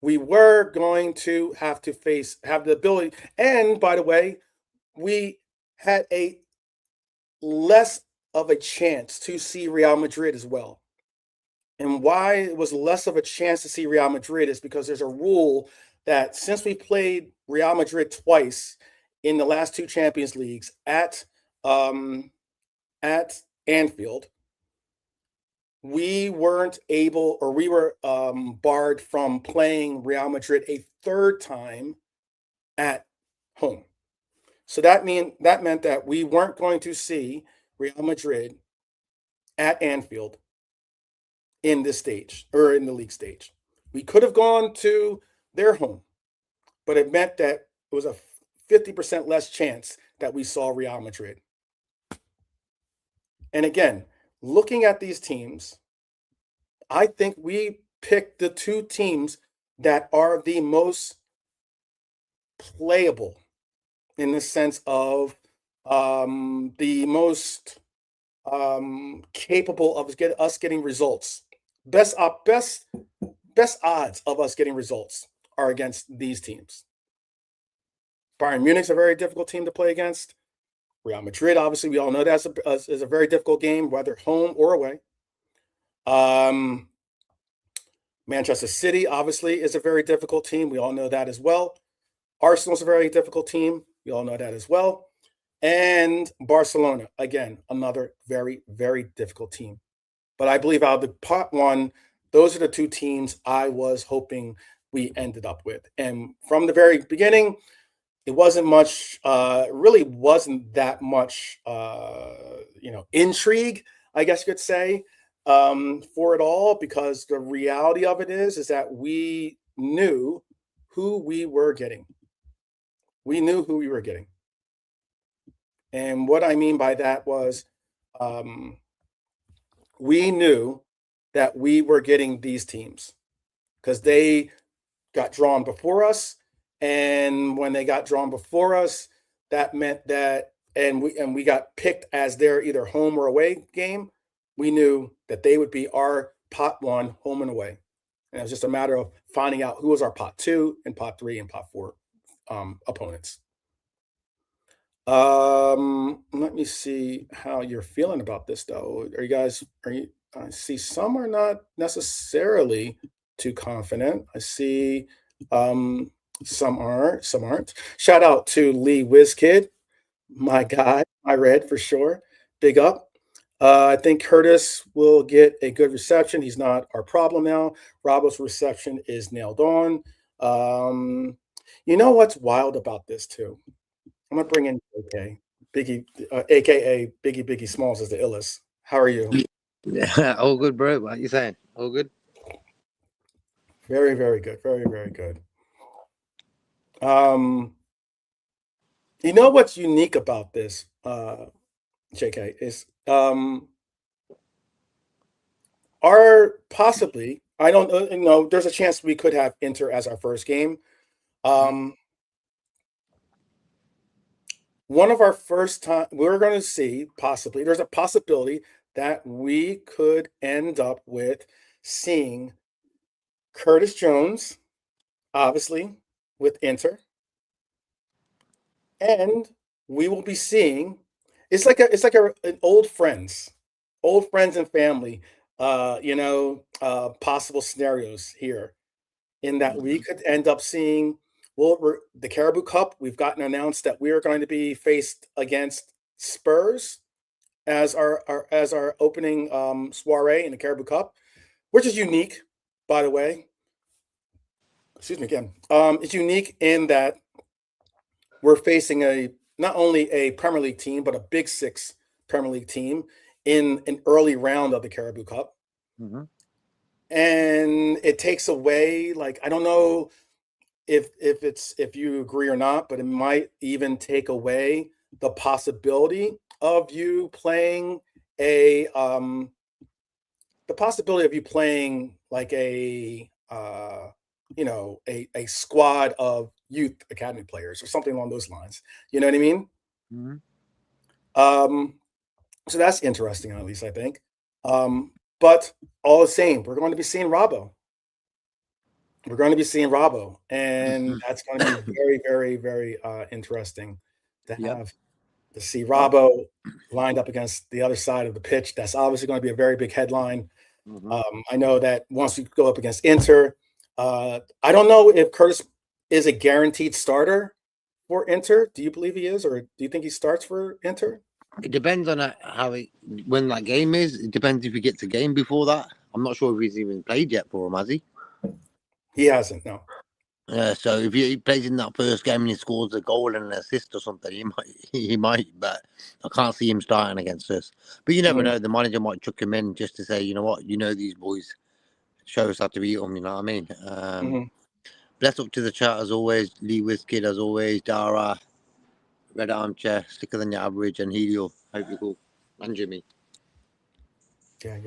we were going to have the ability. And by the way, we had a less of a chance to see Real Madrid as well. And why it was less of a chance to see Real Madrid is because there's a rule that since we played Real Madrid twice in the last two Champions Leagues at Anfield, we weren't able, or we were barred from playing Real Madrid a third time at home. So that meant that we weren't going to see Real Madrid at Anfield in this stage, or in the league stage. We could have gone to their home, but it meant that it was a 50% less chance that we saw Real Madrid. And again, looking at these teams, I think we picked the two teams that are the most playable in the sense of the most capable of us getting results. Best odds of us getting results are against these teams. Bayern Munich's a very difficult team to play against. Real Madrid, obviously, we all know that is a very difficult game, whether home or away. Manchester City, obviously, is a very difficult team. We all know that as well. Arsenal's a very difficult team. We all know that as well. And Barcelona, again, another very, very difficult team. But I believe out of the pot one, those are the two teams I was hoping we ended up with. And from the very beginning, it wasn't much, really wasn't that much, intrigue, I guess you could say, for it all, because the reality of it is that we knew who we were getting. We knew who we were getting. And what I mean by that was we knew that we were getting these teams because they got drawn before us. And when they got drawn before us, that meant that, and we got picked as their either home or away game. We knew that they would be our pot one, home and away. And it was just a matter of finding out who was our pot two and pot three and pot four opponents. Let me see how you're feeling about this, though. I see some are not necessarily too confident. I see some are, some aren't. Shout out to Lee Wizkid, my guy, my red for sure. Big up. I think Curtis will get a good reception. He's not our problem now. Robo's reception is nailed on. You know what's wild about this too? I'm gonna bring in AK Biggie, aka Biggie Smalls is the illest. How are you? Yeah, all good, bro. What you saying? All good. Very, very good. Very, very good. Um, you know what's unique about this, JK, is our possibly, I don't know, there's a chance we could have Inter as our first game. One of our first time, we're going to see possibly, there's a possibility that we could end up with seeing Curtis Jones, obviously, with Inter. And we will be seeing, an old friends and family, possible scenarios here, in that we could end up seeing, well, the Caribou Cup. We've gotten announced that we are going to be faced against Spurs as our opening soiree in the Caribou Cup, which is unique, by the way. Excuse me again. It's unique in that we're facing not only a Premier League team, but a Big Six Premier League team in an early round of the Caribou Cup. Mm-hmm. And it takes away, like, I don't know if you agree or not, but it might even take away the possibility of you playing like a squad of youth academy players or something along those lines. You know what I mean? Mm-hmm. So that's interesting, at least I think. But all the same, we're going to be seeing Robbo. We're going to be seeing Robbo, and that's going to be very, very, very interesting to Yep. have to see Robbo lined up against the other side of the pitch. That's obviously going to be a very big headline. I know that once we go up against Inter, I don't know if Curtis is a guaranteed starter for Inter. Do you believe he is, or do you think he starts for Inter? It depends on when that game is. It depends if he gets a game before that. I'm not sure if he's even played yet for him, has he? He hasn't, no. So if he plays in that first game and he scores a goal and an assist or something, he might. But I can't see him starting against us. But you never know. The manager might chuck him in just to say, you know what, these boys, show us how to beat them. You know what I mean? Bless up to the chat as always. Lee Wizkid as always. Dara, Red Armchair, Slicker Than Your Average, and Helio. Hope you're cool. And Jimmy. Yeah.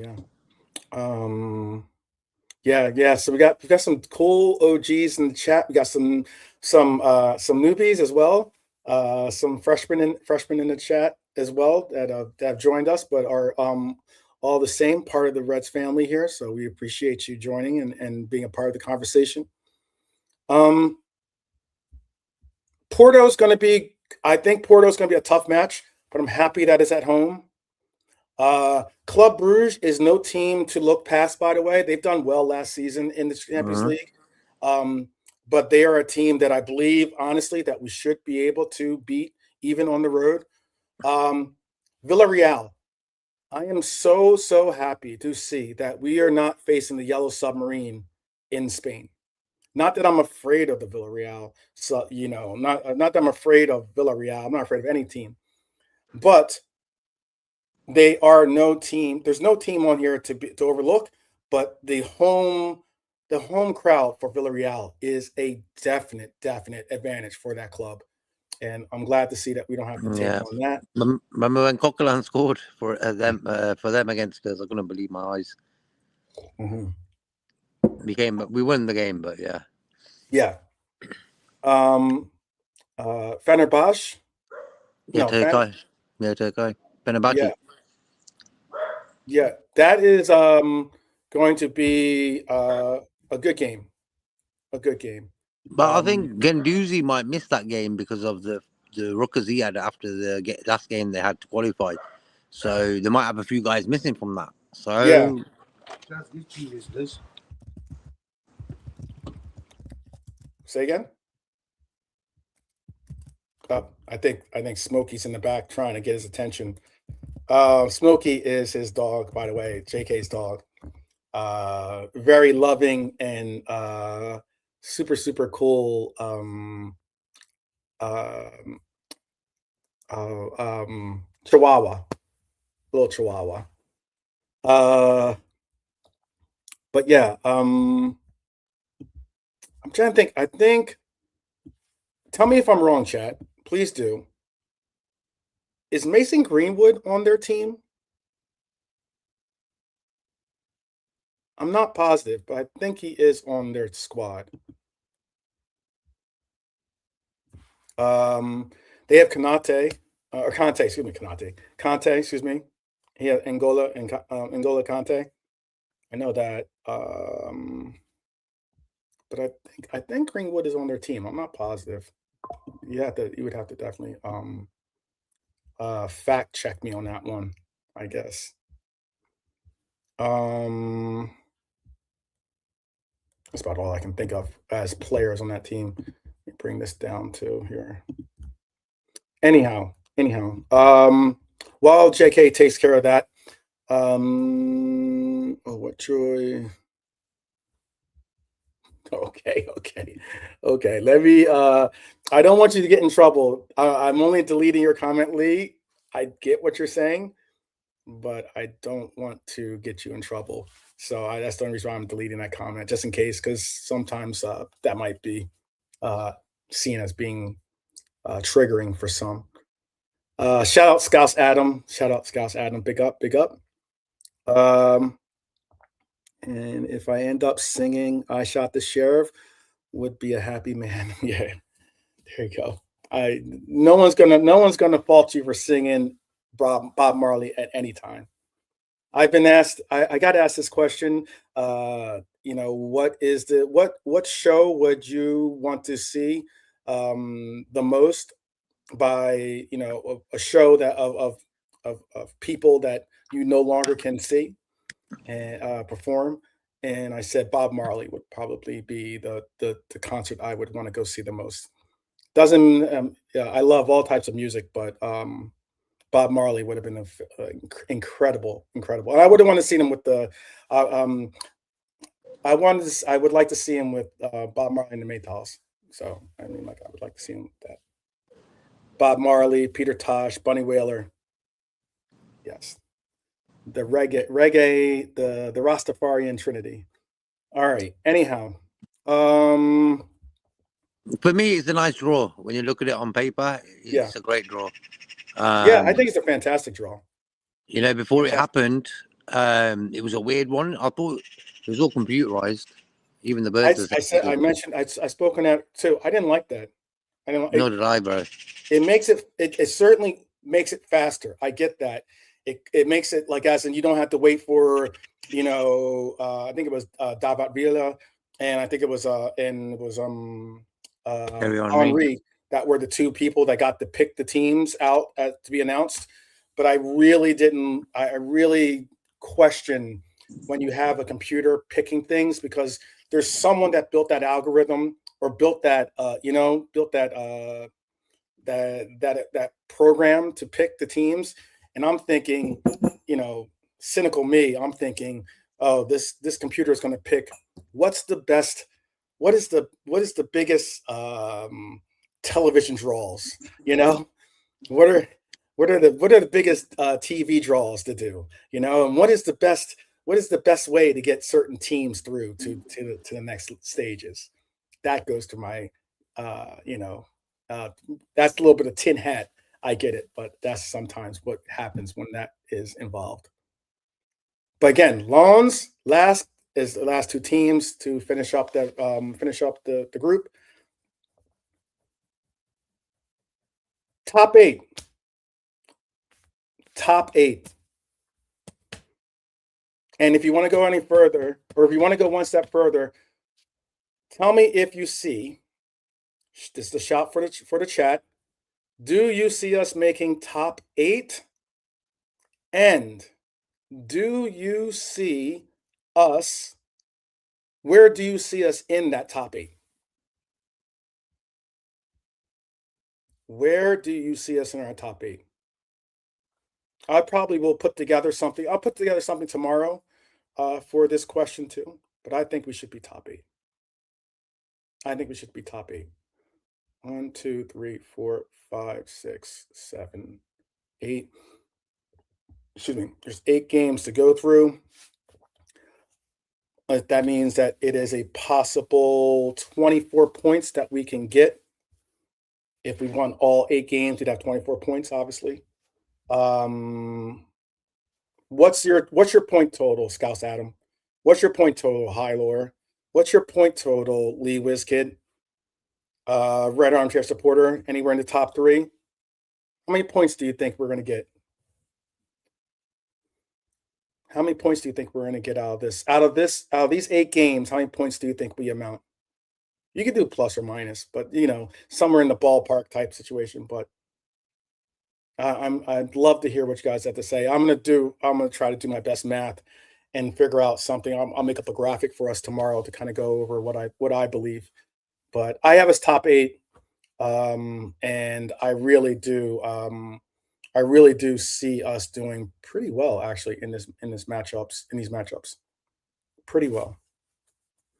Yeah. So we got some cool OGs in the chat. We got some newbies as well. Some freshmen in the chat as well that have joined us, but are all the same part of the Reds family here. So we appreciate you joining and being a part of the conversation. Porto's going to be, I think Porto's going to be a tough match, but I'm happy that it's at home. Club Brugge is no team to look past, by the way. They've done well last season in the Champions League. But they are a team that I believe, honestly, that we should be able to beat even on the road. Villarreal. I am so happy to see that we are not facing the Yellow Submarine in Spain. Not that I'm afraid of the Villarreal, so not that I'm afraid of Villarreal. I'm not afraid of any team, but they are no team. There's no team on here to overlook, but the home crowd for Villarreal is a definite advantage for that club, and I'm glad to see that we don't have to take on that. Remember when Coquelin scored for them against us? I couldn't believe my eyes. We won the game, but yeah. Fenerbahce. Turkey. Fenerbahce. Yeah, that is going to be a good game. But I think Guendouzi might miss that game because of the ruckers he had after the last game they had to qualify. So they might have a few guys missing from that. So yeah. Say again? I think Smokey's in the back trying to get his attention. Smokey is his dog, by the way, JK's dog. Very loving and super cool. Chihuahua, little Chihuahua. But yeah, I'm trying to think. Tell me if I'm wrong, chat. Please do. Is Mason Greenwood on their team? I'm not positive, but I think he is on their squad. They have Kanate, or Kante, excuse me, Kante, excuse me. He has Angola and Angola Kante. I know that, but I think Greenwood is on their team. I'm not positive. You would have to definitely fact check me on that one, I guess. That's about all I can think of as players on that team. Let me bring this down to here. Anyhow, while JK takes care of that, what Troy? Okay. Let me. I don't want you to get in trouble. I'm only deleting your comment, Lee. I get what you're saying, but I don't want to get you in trouble. So that's the only reason why I'm deleting that comment, just in case, because sometimes that might be seen as being triggering for some. Shout out Scouts Adam. Big up. And if I end up singing "I Shot the Sheriff," would be a happy man. Yeah, there you go. No one's gonna fault you for singing Bob Marley at any time. I've been asked. I got asked this question. What show would you want to see the most by a show that of people that you no longer can see and perform? And I said Bob Marley would probably be the concert I would want to go see the most. Doesn't Yeah, I love all types of music, but Bob Marley would have been incredible, incredible. And I would have wanted to see him with the. Uh, um, I would like to see him with Bob Marley and the Maytals. So I mean, like I would like to see him with that. Bob Marley, Peter Tosh, Bunny Wailer. Yes, the reggae, the Rastafarian Trinity. All right. Anyhow, um, For me, it's a nice draw. When you look at it on paper, yeah, it's a great draw. yeah. I think it's a fantastic draw. Before it Fantastic. happened, it was a weird one. I thought it was all computerized. Even the I, birds are I said I saying, mentioned I spoke on that too. I didn't like that. I didn't. no, did I, bro? It makes it certainly makes it faster. I get that. It makes it like as in you don't have to wait for I think it was Davat Villa and I think it was Carry on, Reed. Henri that were the two people that got to pick the teams out to be announced. But I really didn't. I really question when you have a computer picking things because there's someone that built that algorithm or built that that program to pick the teams. And I'm thinking, cynical me, I'm thinking, oh, this computer is going to pick what's the best, what is the biggest television draws, what are the biggest TV draws to do, and what is the best way to get certain teams through to the next stages. That goes to my that's a little bit of tin hat. I get it, but that's sometimes what happens when that is involved. But again, Lawns last is the last two teams to finish up the group. Top eight. Top eight. And if you want to go any further, or if you want to go one step further, tell me if you see. This is the shout for the chat. Do you see us making top eight? And do you see us? Where do you see us in that top eight? Where do you see us in our top eight? I probably will put together something. I'll put together something tomorrow for this question too. But I think we should be top eight. I think we should be top eight. 1, 2, 3, 4, 5, 6, 7, 8. Excuse me. There's 8 games to go through. That means that it is a possible 24 points that we can get. If we won all 8 games, we'd have 24 points, obviously. What's your point total, Scouse Adam? What's your point total, High Lore? What's your point total, Lee Wizkid? Red Armchair Supporter, anywhere in the top 3? How many points do you think we're going to get? How many points do you think we're going to get out of this? Out of these 8 games, how many points do you think we amount? You could do plus or minus, but somewhere in the ballpark type situation. But I'd love to hear what you guys have to say. I'm gonna try to do my best math and figure out something. I'll make up a graphic for us tomorrow to kind of go over what I believe. But I have us top 8, and I really do see us doing pretty well actually in these matchups. Pretty well.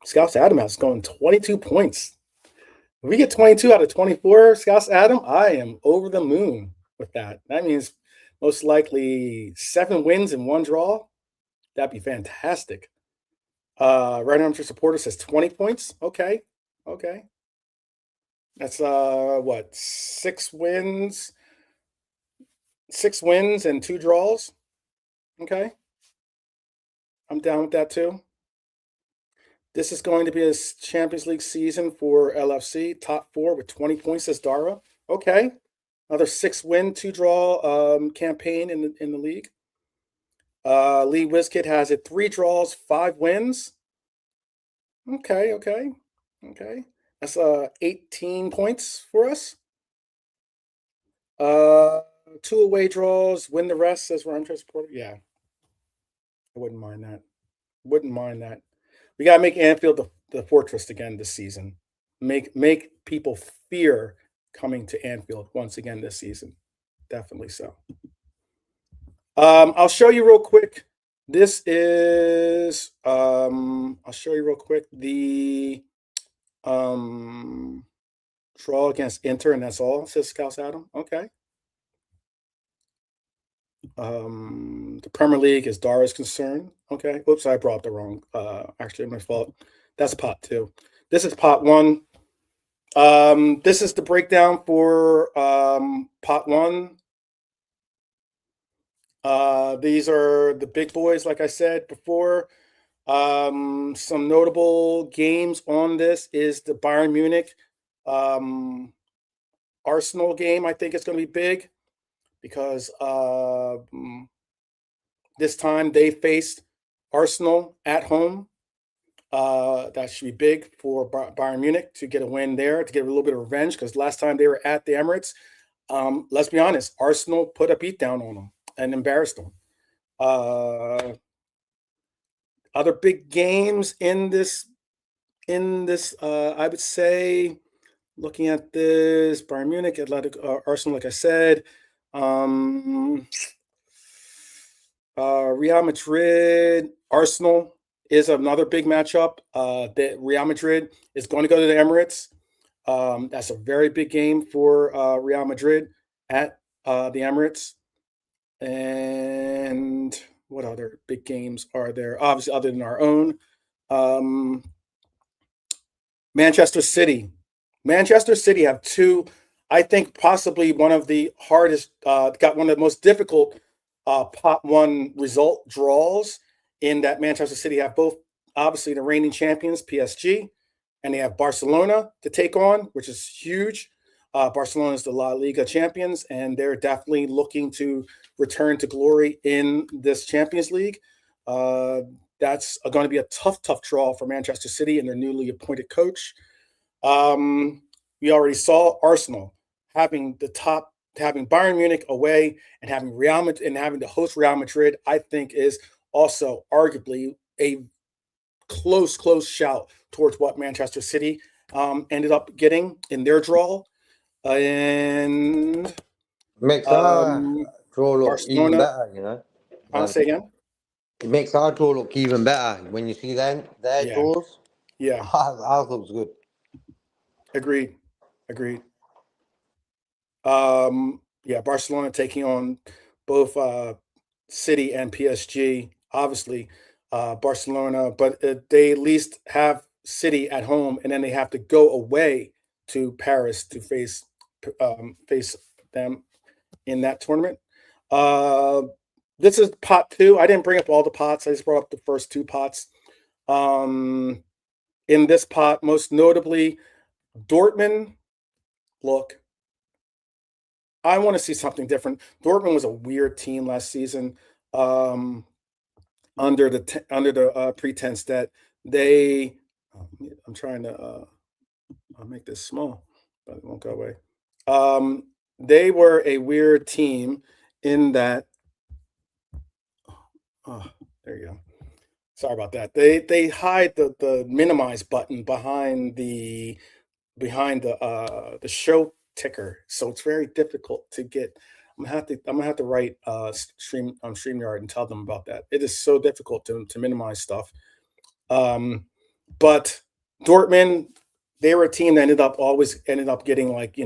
Scouts Adam is going 22 points. If we get 22 out of 24, Scouts Adam, I am over the moon with that. That means most likely 7 wins and 1 draw. That'd be fantastic. Right Armchair Supporter says 20 points. Okay. That's what, 6 wins? 6 wins and 2 draws. Okay. I'm down with that too. This is going to be a Champions League season for LFC. Top 4 with 20 points, says Dara. Okay. Another 6-win, 2-draw campaign in the league. Lee Wiskett has it 3 draws, 5 wins. Okay. That's 18 points for us. 2 away draws, win the rest, says Rhyme Supporter. Yeah. I wouldn't mind that. We gotta make Anfield the fortress again this season. Make people fear coming to Anfield once again this season. Definitely so. I'll show you real quick. This is I'll show you real quick the draw against Inter, and that's all, says Scouse Adam. Okay. The Premier League, as Dar is concerned. Okay. Oops, I brought up the wrong. Actually, my fault. That's pot 2. This is pot 1. This is the breakdown for pot 1. These are the big boys, like I said before. Some notable games on this is the Bayern Munich Arsenal game. I think it's going to be big because this time they faced Arsenal at home. That should be big for Bayern Munich to get a win there, to get a little bit of revenge, because last time they were at the Emirates, let's be honest, Arsenal put a beat down on them and embarrassed them. Other big games in this, I would say, looking at this, Bayern Munich, Arsenal, like I said, Real Madrid, Arsenal is another big matchup. That Real Madrid is going to go to the Emirates. That's a very big game for Real Madrid at the Emirates. And what other big games are there? Obviously, other than our own. Manchester City. Manchester City have 2, I think possibly one of the hardest, got one of the most difficult pot 1 result draws, in that Manchester City have both, obviously, the reigning champions, PSG, and they have Barcelona to take on, which is huge. Barcelona is the La Liga champions, and they're definitely looking to return to glory in this Champions League. That's going to be a tough draw for Manchester City and their newly appointed coach. We already saw Arsenal having Bayern Munich away and having Real Madrid and having to host Real Madrid. I think is also arguably a close shout towards what Manchester City ended up getting in their draw. And makes our draw look even Barcelona, better, you know. I'll say again. It makes our draw look even better when you see their draws. Yeah. Ours looks good. Agreed. Yeah, Barcelona taking on both City and PSG. Obviously, Barcelona, but they at least have City at home, and then they have to go away to Paris to face them in that tournament. This is pot 2. I didn't bring up all the pots. I just brought up the first 2 pots. In this pot, most notably, Dortmund. Look, I want to see something different. Dortmund was a weird team last season, under the pretense that they. I'm trying to I'll make this small, but it won't go away. They were a weird team in that. Oh, there you go. Sorry about that. They hide the minimize button behind the show ticker, so it's very difficult to get. I'm gonna have to write stream on StreamYard and tell them about that. It is so difficult to minimize stuff. But Dortmund, they were a team that always ended up getting, like,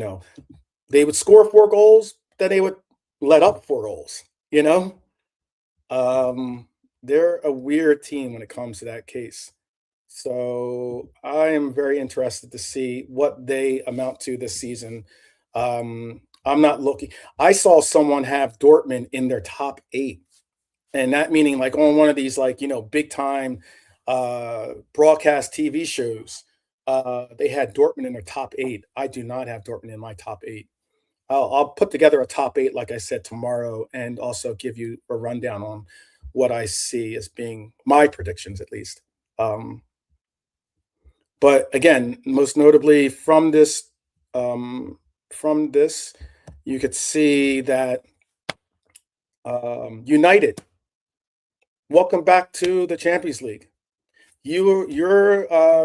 they would score 4 goals, then they would let up 4 goals. They're a weird team when it comes to that case. So I am very interested to see what they amount to this season. I'm not looking. I saw someone have Dortmund in their top 8, and that meaning like on one of these, like, big time broadcast TV shows. They had Dortmund in their top 8. I do not have Dortmund in my top 8. I'll put together a top 8, like I said, tomorrow, and also give you a rundown on what I see as being my predictions, at least. But again, most notably from this, you could see that United, welcome back to the Champions League. Your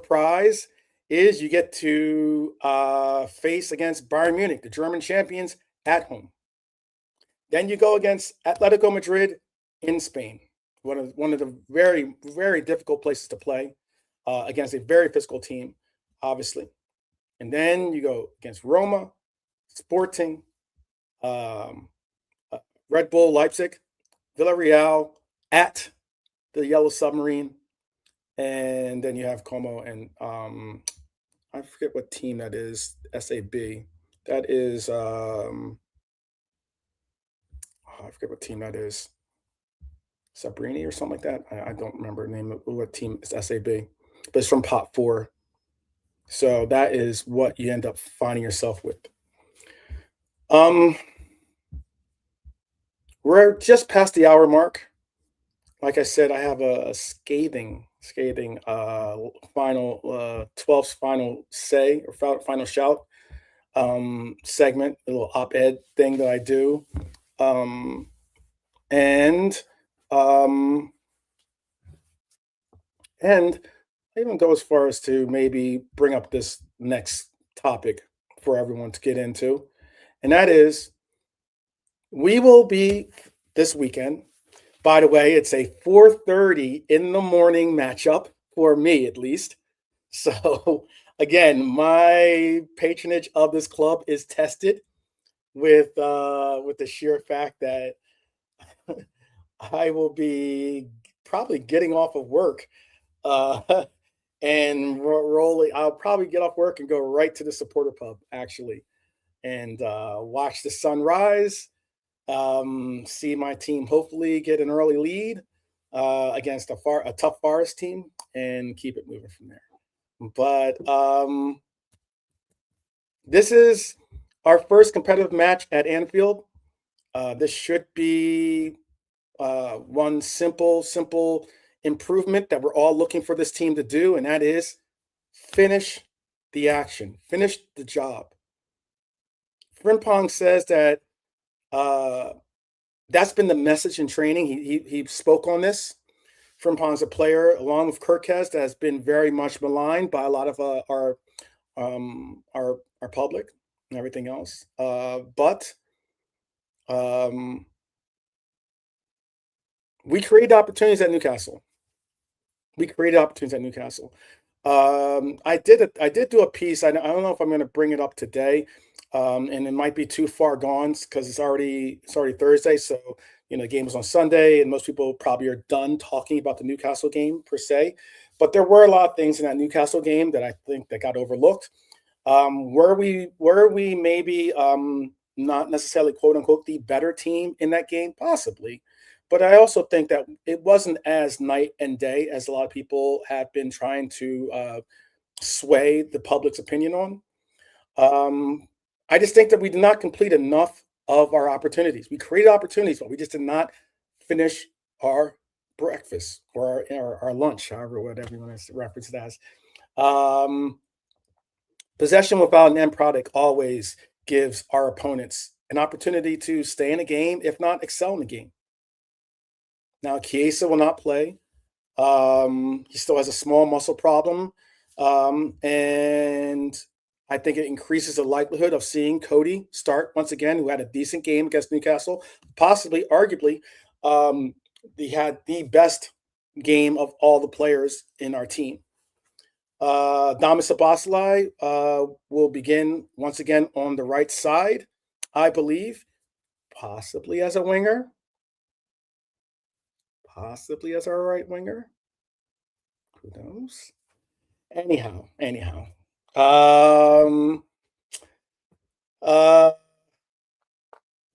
prize is you get to face against Bayern Munich, the German champions, at home. Then you go against Atletico Madrid in Spain, one of the very, very difficult places to play against a very physical team, obviously. And then you go against Roma, Sporting, um, Red Bull Leipzig, Villarreal at the Yellow Submarine, and then you have Como and I forget what team that is. SAB. That is I forget what team that is. Sabrini or something like that. I don't remember the name of what team is SAB, but it's from Pot 4. So that is what you end up finding yourself with. We're just past the hour mark. Like I said, I have a scathing final 12th final say or final shout segment, a little op-ed thing that I do. And I even go as far as to maybe bring up this next topic for everyone to get into. And that is, we will be this weekend. By the way, it's a 4:30 in the morning matchup for me, at least. So again, my patronage of this club is tested with the sheer fact that I will be probably getting off of work uh, and rolling. I'll probably get off work and go right to the supporter pub, actually, and watch the sunrise. See my team hopefully get an early lead against a tough Forest team and keep it moving from there. But this is our first competitive match at Anfield. This should be one simple improvement that we're all looking for this team to do, and that is finish the action, finish the job. Frimpong says that that's been the message in training. He spoke on this. Frimpong's a player, along with Kirkes, that has been very much maligned by a lot of our public and everything else. But we created opportunities at Newcastle. I did do a piece. I don't know if I'm going to bring it up today, and it might be too far gone because it's already Thursday. So the game was on Sunday, and most people probably are done talking about the Newcastle game per se. But there were a lot of things in that Newcastle game that I think that got overlooked. Were we maybe not necessarily quote unquote the better team in that game? Possibly. But I also think that it wasn't as night and day as a lot of people have been trying to sway the public's opinion on. I just think that we did not complete enough of our opportunities. We created opportunities, but we just did not finish our breakfast or our lunch, however, whatever you want to reference it as. Possession without an end product always gives our opponents an opportunity to stay in a game, if not excel in the game. Now, Chiesa will not play. He still has a small muscle problem. And I think it increases the likelihood of seeing Cody start once again, who had a decent game against Newcastle. Possibly, arguably, he had the best game of all the players in our team. Damis Abasalai will begin once again on the right side, I believe, possibly as a winger. Possibly as our right winger. Who knows? Anyhow.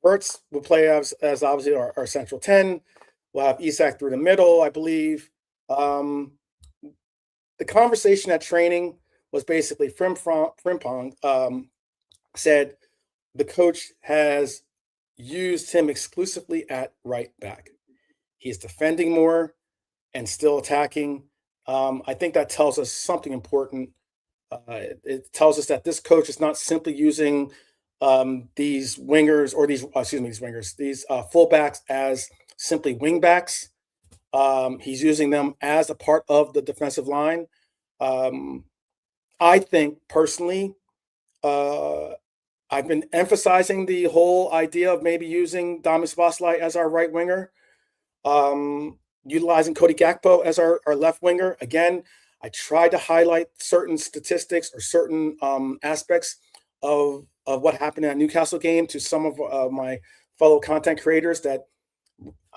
Wirtz will play as obviously our central 10. We'll have Isak through the middle, I believe. The conversation at training was basically Frimpong said, the coach has used him exclusively at right back. He's defending more and still attacking. I think that tells us something important. It tells us that this coach is not simply using these wingers or these fullbacks as simply wingbacks. He's using them as a part of the defensive line. I think personally, uh, I've been emphasizing the whole idea of maybe using Damis Vaslai as our right winger, utilizing Cody Gakpo as our left winger. Again, I tried to highlight certain statistics or certain aspects of what happened in that Newcastle game to some of my fellow content creators that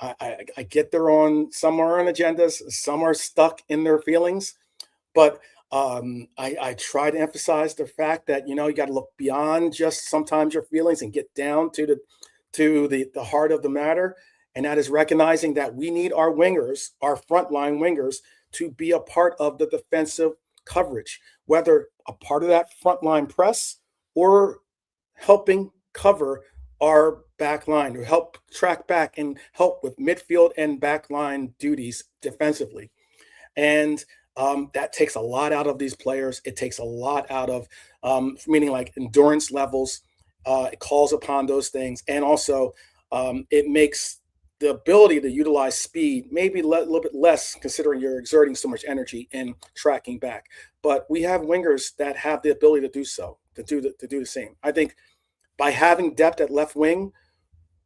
I get they're on, some are on agendas, some are stuck in their feelings, but I try to emphasize the fact that you got to look beyond just sometimes your feelings and get down to the heart of the matter, and that is recognizing that we need our wingers, our frontline wingers, to be a part of the defensive coverage, whether a part of that frontline press or helping cover our back line or help track back and help with midfield and back line duties defensively. And that takes a lot out of these players. It takes a lot out of, meaning like endurance levels. It calls upon those things. And also, it makes the ability to utilize speed maybe a little bit less, considering you're exerting so much energy in tracking back. But we have wingers that have the ability to do so, to do the same. I think by having depth at left wing,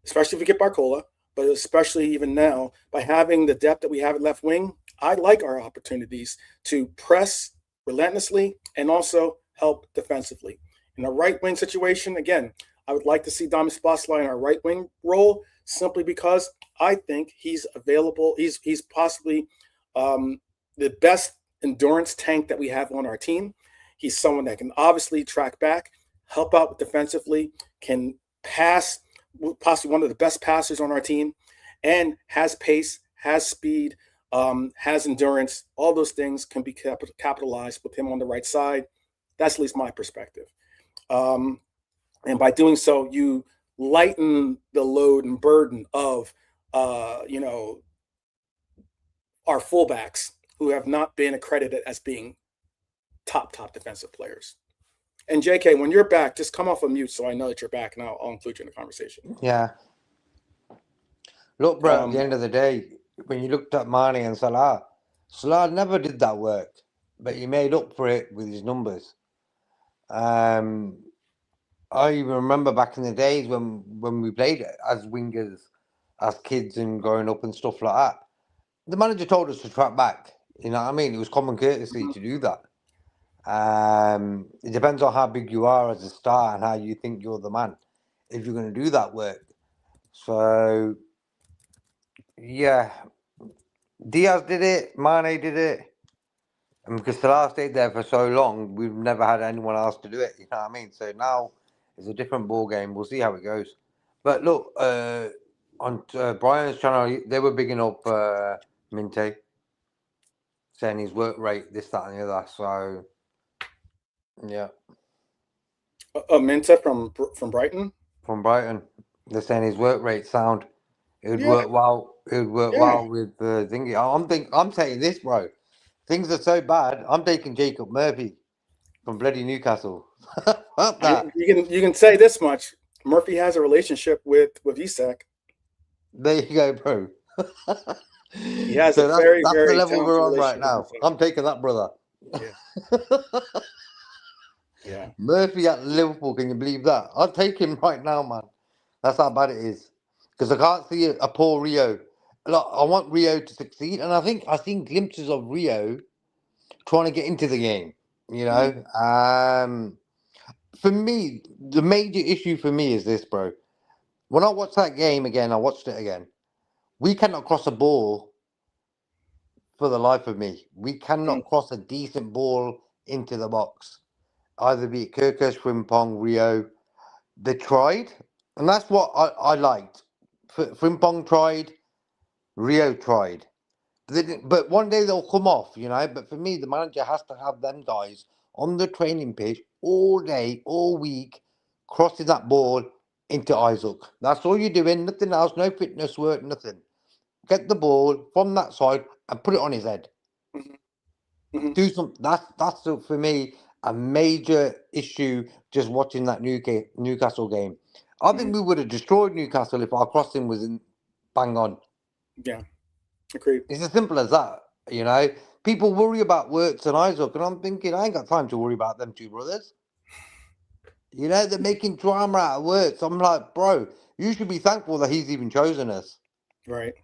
especially if we get Barcola, but especially even now, by having the depth that we have at left wing, I like our opportunities to press relentlessly and also help defensively. In a right wing situation, again, I would like to see Damis Boslai in our right wing role simply because I think he's available. He's possibly the best endurance tank that we have on our team. He's someone that can obviously track back, help out defensively, can pass, possibly one of the best passers on our team, and has pace, has speed, has endurance. All those things can be capitalized with him on the right side. That's at least my perspective. And by doing so, you lighten the load and burden of, our fullbacks who have not been accredited as being top defensive players. And JK, when you're back, just come off of mute so I know that you're back, and I'll include you in the conversation. Yeah. Look, bro, at the end of the day, when you looked at Mane and Salah never did that work, but he made up for it with his numbers. I even remember back in the days when we played as wingers, as kids and growing up and stuff like that. The manager told us to track back. You know what I mean? It was common courtesy to do that. It depends on how big you are as a star and how you think you're the man, if you're going to do that work. So, yeah, Diaz did it, Mane did it, and because Salah stayed there for so long, we've never had anyone else to do it. You know what I mean? So now it's a different ball game. We'll see how it goes. But look, on Brian's channel, they were bigging up Minte, saying his work rate, this, that, and the other. So, yeah. Minta from Brighton. From Brighton, they're saying his work rate sound. It would work well. It would work well with the thingy. I'm saying this, bro. Things are so bad. I'm taking Jacob Murphy from bloody Newcastle. Fuck that. You can say this much. Murphy has a relationship with Isak. There you go, bro. He has a very the level we're on right now. I'm taking that, brother. Yeah. Yeah. Murphy at Liverpool, can you believe that? I'll take him right now, man. That's how bad it is. Because I can't see a poor Rio. Look, I want Rio to succeed, and I've seen glimpses of Rio trying to get into the game. You know, for me, the major issue for me is this, bro. When I watched that game again, I watched it again. We cannot cross a ball for the life of me. We cannot cross a decent ball into the box. Either be it Kirkus, Frimpong, Rio. They tried, and that's what I liked. Frimpong tried, Rio tried. But one day they'll come off, you know. But for me, the manager has to have them guys on the training pitch all day, all week, crossing that ball into Isak. That's all you're doing. Nothing else. No fitness work. Nothing. Get the ball from that side and put it on his head. Mm-hmm. Do some. That's for me a major issue. Just watching that Newcastle game, I think we would have destroyed Newcastle if our crossing was in bang on. Yeah, agreed. It's as simple as that. You know, people worry about Wirtz and Isak, and I'm thinking I ain't got time to worry about them two brothers. You know, they're making drama out of Wirtz. I'm like, bro, you should be thankful that he's even chosen us. Right.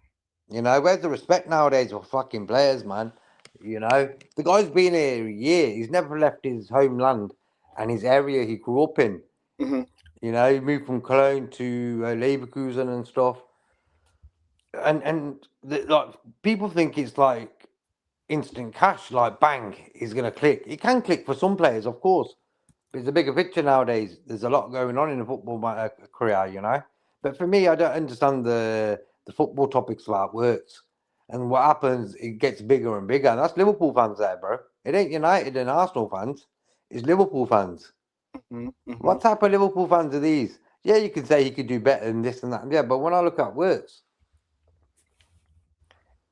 You know, where's the respect nowadays for fucking players, man? You know, the guy's been here a year. He's never left his homeland and his area he grew up in. Mm-hmm. You know, he moved from Cologne to Leverkusen and stuff. And like people think it's like instant cash, like bang, he's gonna click. It can click for some players, of course. But it's a bigger picture nowadays. There's a lot going on in the football career, you know. But for me, I don't understand the football topics about Wirtz. And what happens, it gets bigger and bigger. And that's Liverpool fans there, bro. It ain't United and Arsenal fans. It's Liverpool fans. Mm-hmm. What type of Liverpool fans are these? Yeah, you can say he could do better than this and that. Yeah, but when I look at Wirtz,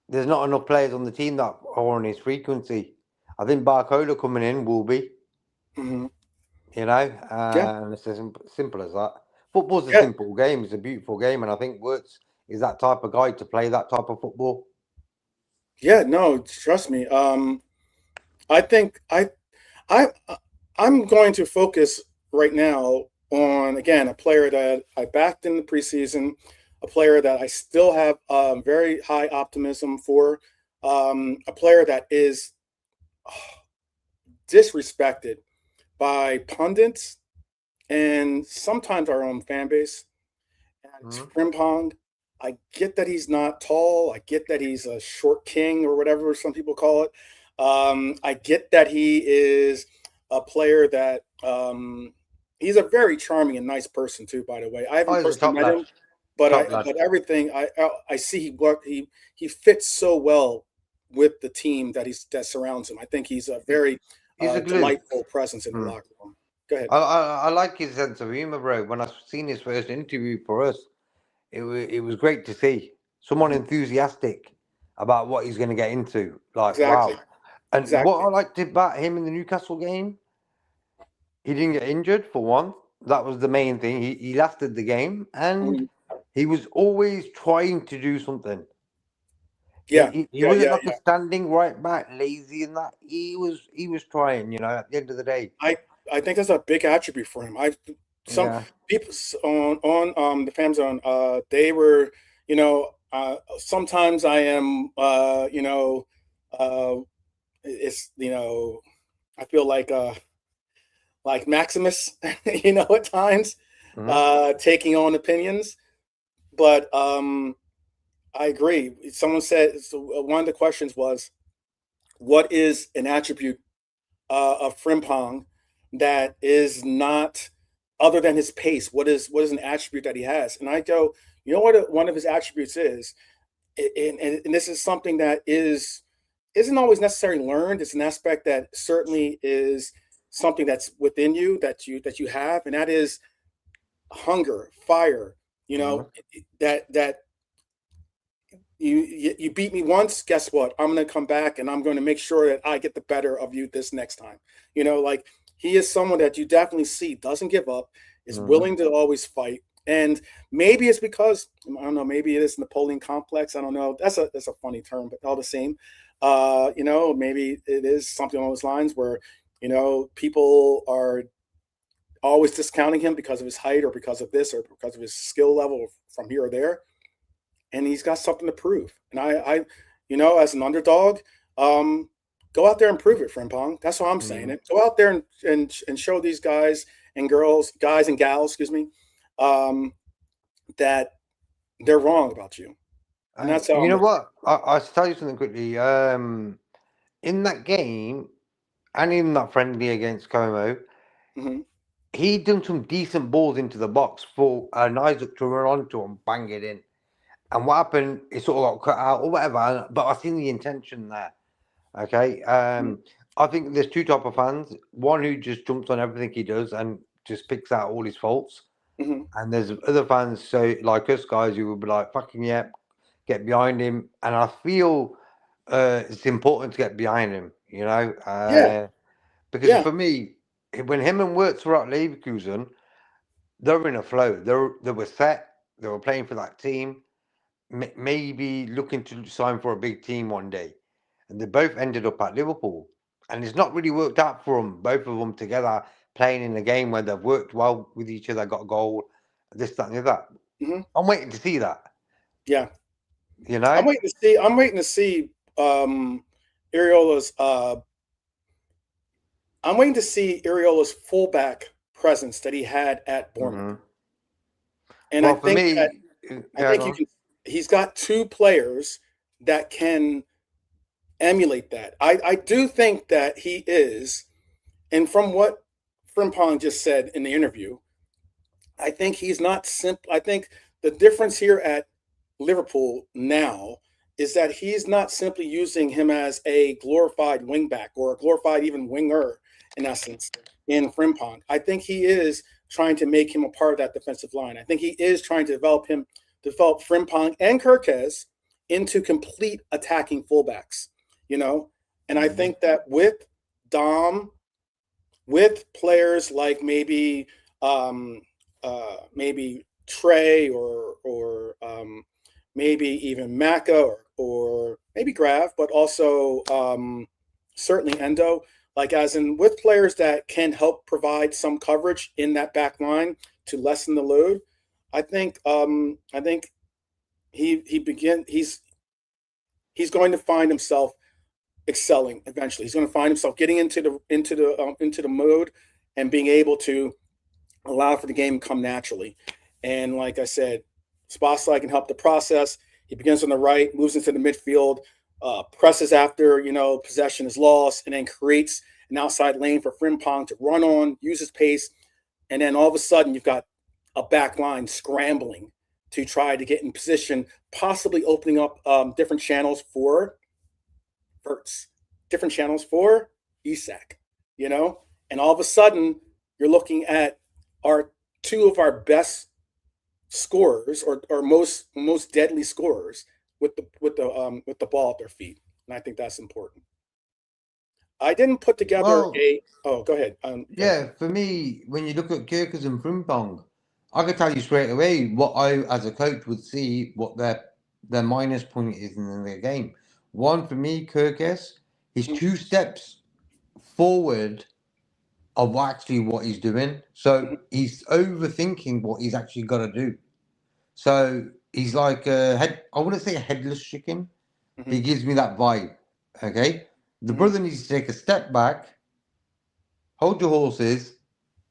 there's not enough players on the team that are on his frequency. I think Barcola coming in will be. Mm-hmm. You know, and it's as simple as that. Football's a simple game. It's a beautiful game, and I think Wirtz is that type of guy to play that type of football. Yeah, no, trust me. I think I'm going to focus right now on, again, a player that I backed in the preseason, a player that I still have very high optimism for, a player that is disrespected by pundits and sometimes our own fan base. And it's Frimpong. I get that he's not tall. I get that he's a short king or whatever some people call it. I get that he is a player that he's a very charming and nice person too. By the way, I haven't personally met him, but but everything I see he fits so well with the team that surrounds him. I think he's a very delightful presence in the locker room. Go ahead. I like his sense of humor, bro. When I seen his first interview for us, it was great to see someone enthusiastic about what he's going to get into. Like, wow. And what I liked about him in the Newcastle game, he didn't get injured for one. That was the main thing. He lasted the game, and he was always trying to do something. Yeah, he wasn't like a standing right back, lazy and that. He was trying. You know, at the end of the day, I think that's a big attribute for him. Some people on the fan zone, they were, you know, sometimes I am, you know, it's, you know, I feel like Maximus, you know, at times, taking on opinions, but I agree. Someone said, so one of the questions was, what is an attribute of Frimpong that is not other than his pace? What is an attribute that he has? And I go, you know what one of his attributes is, and this is something that isn't always necessarily learned. It's an aspect that certainly is something that's within you that you have, and that is hunger, fire. You know, that you beat me once, guess what? I'm going to come back and I'm going to make sure that I get the better of you this next time. You know, like, he is someone that you definitely see doesn't give up, is willing to always fight. And maybe it's because, I don't know, maybe it is Napoleon complex. I don't know. That's a funny term, but all the same, you know, maybe it is something along those lines where, you know, people are always discounting him because of his height or because of this or because of his skill level from here or there. And he's got something to prove. And I you know, as an underdog, go out there and prove it, Frimpong. That's what I'm saying. It. Go out there and show these guys and girls, guys and gals, excuse me, that they're wrong about you. And that's how. You know what? I'll tell you something quickly. In that game, and in that friendly against Como, he done some decent balls into the box for Isak to run onto and bang it in. And what happened? It sort of got cut out or whatever. But I seen the intention there. Okay. I think there's two type of fans. One who just jumps on everything he does, and just picks out all his faults. Mm-hmm. And there's other fans, so like us guys, who will be like, fucking yeah, get behind him. And I feel it's important to get behind him, you know? Because Yeah. for me, when him and Wirtz were at Leverkusen, they were in a flow. They were set. They were playing for that team, maybe looking to sign for a big team one day. And they both ended up at Liverpool. And it's not really worked out for them, both of them together, playing in a game where they've worked well with each other, got a goal, this, that, and the other. Mm-hmm. I'm waiting to see that. Yeah. You know? I'm waiting to see Iraola's I'm waiting to see Iraola's fullback presence that he had at Bournemouth. Mm-hmm. And well, for me, he's got two players that can emulate that. I do think that he is, and from what Frimpong just said in the interview, I think he's not simple. I think the difference here at Liverpool now is that he's not simply using him as a glorified wingback or a glorified even winger in essence in Frimpong. I think he is trying to make him a part of that defensive line. I think he is trying to develop Frimpong and Kirkes into complete attacking fullbacks, you know? And I think that with Dom, with players like maybe Trey or maybe even Maka or maybe Grav, but also certainly Endo, like as in with players that can help provide some coverage in that back line to lessen the load. I think he's going to find himself excelling eventually. He's going to find himself getting into the mode and being able to allow for the game to come naturally. And like I said, Szoboszlai can help the process. He begins on the right, moves into the midfield, presses after possession is lost, and then creates an outside lane for Frimpong to run on, use his pace, and then all of a sudden you've got a back line scrambling to try to get in position, possibly opening up different channels for Wirtz, different channels for Isak, and all of a sudden you're looking at two of our best scorers or most deadly scorers with the ball at their feet, and I think that's important. I didn't put together go ahead. For me, when you look at Kirkes and Frimpong, I can tell you straight away what I, as a coach, would see what their minus point is in their game. One, for me, Kirkes, he's 2 steps forward of actually what he's doing. So he's overthinking what he's actually got to do. So he's like I wouldn't say a headless chicken. Mm-hmm. He gives me that vibe. Okay? The brother needs to take a step back, hold your horses,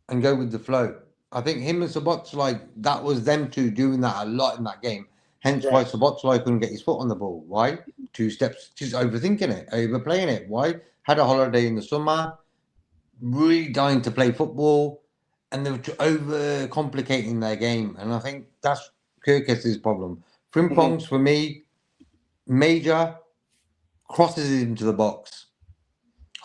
and go with the flow. I think him and Szoboszlai, that was them two doing that a lot in that game. Hence why Szoboszlai couldn't get his foot on the ball. Why? 2 steps, just overthinking it, overplaying it. Why? Had a holiday in the summer, really dying to play football, and they were over-complicating their game. And I think that's Kirkes' problem. Frimpong's, for me, major crosses into the box.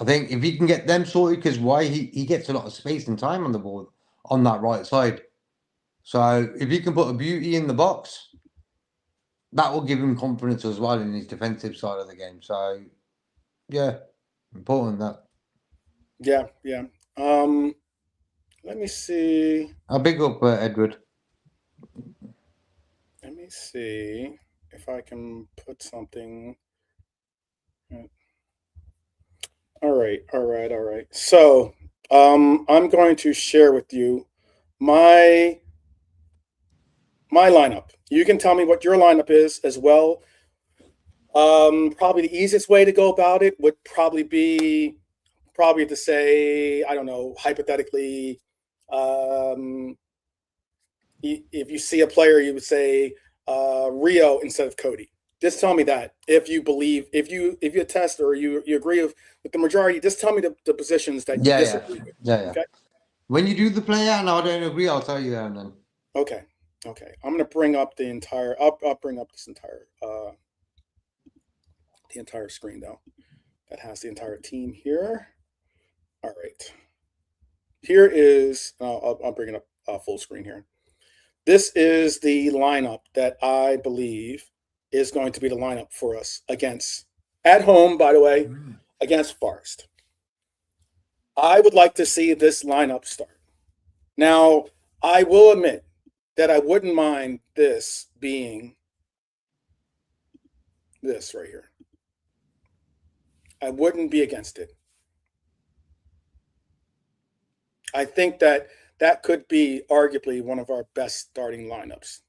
I think if he can get them sorted, because he gets a lot of space and time on the ball on that right side. So if he can put a beauty in the box, that will give him confidence as well in his defensive side of the game. So, yeah, important that. Yeah. Let me see. I'll big up Edward. Let me see if I can put something. All right. So, I'm going to share with you my lineup. You can tell me what your lineup is as well. Probably the easiest way to go about it would probably be to say, I don't know, hypothetically, if you see a player, you would say Rio instead of Cody. Just tell me that if you believe, if you attest or you agree with the majority, just tell me the positions that you disagree with. Yeah. Okay? When you do the player and I don't agree, I'll tell you that then. Okay. I'm gonna bring up the entire. I'll bring up this entire the entire screen though. That has the entire team here. All right. here is, I'll bring it up full screen here. This is the lineup that I believe is going to be the lineup for us against, at home, by the way, against Forest. I would like to see this lineup start. Now, I will admit that I wouldn't mind this being this right here. I wouldn't be against it. I think that could be arguably one of our best starting lineups.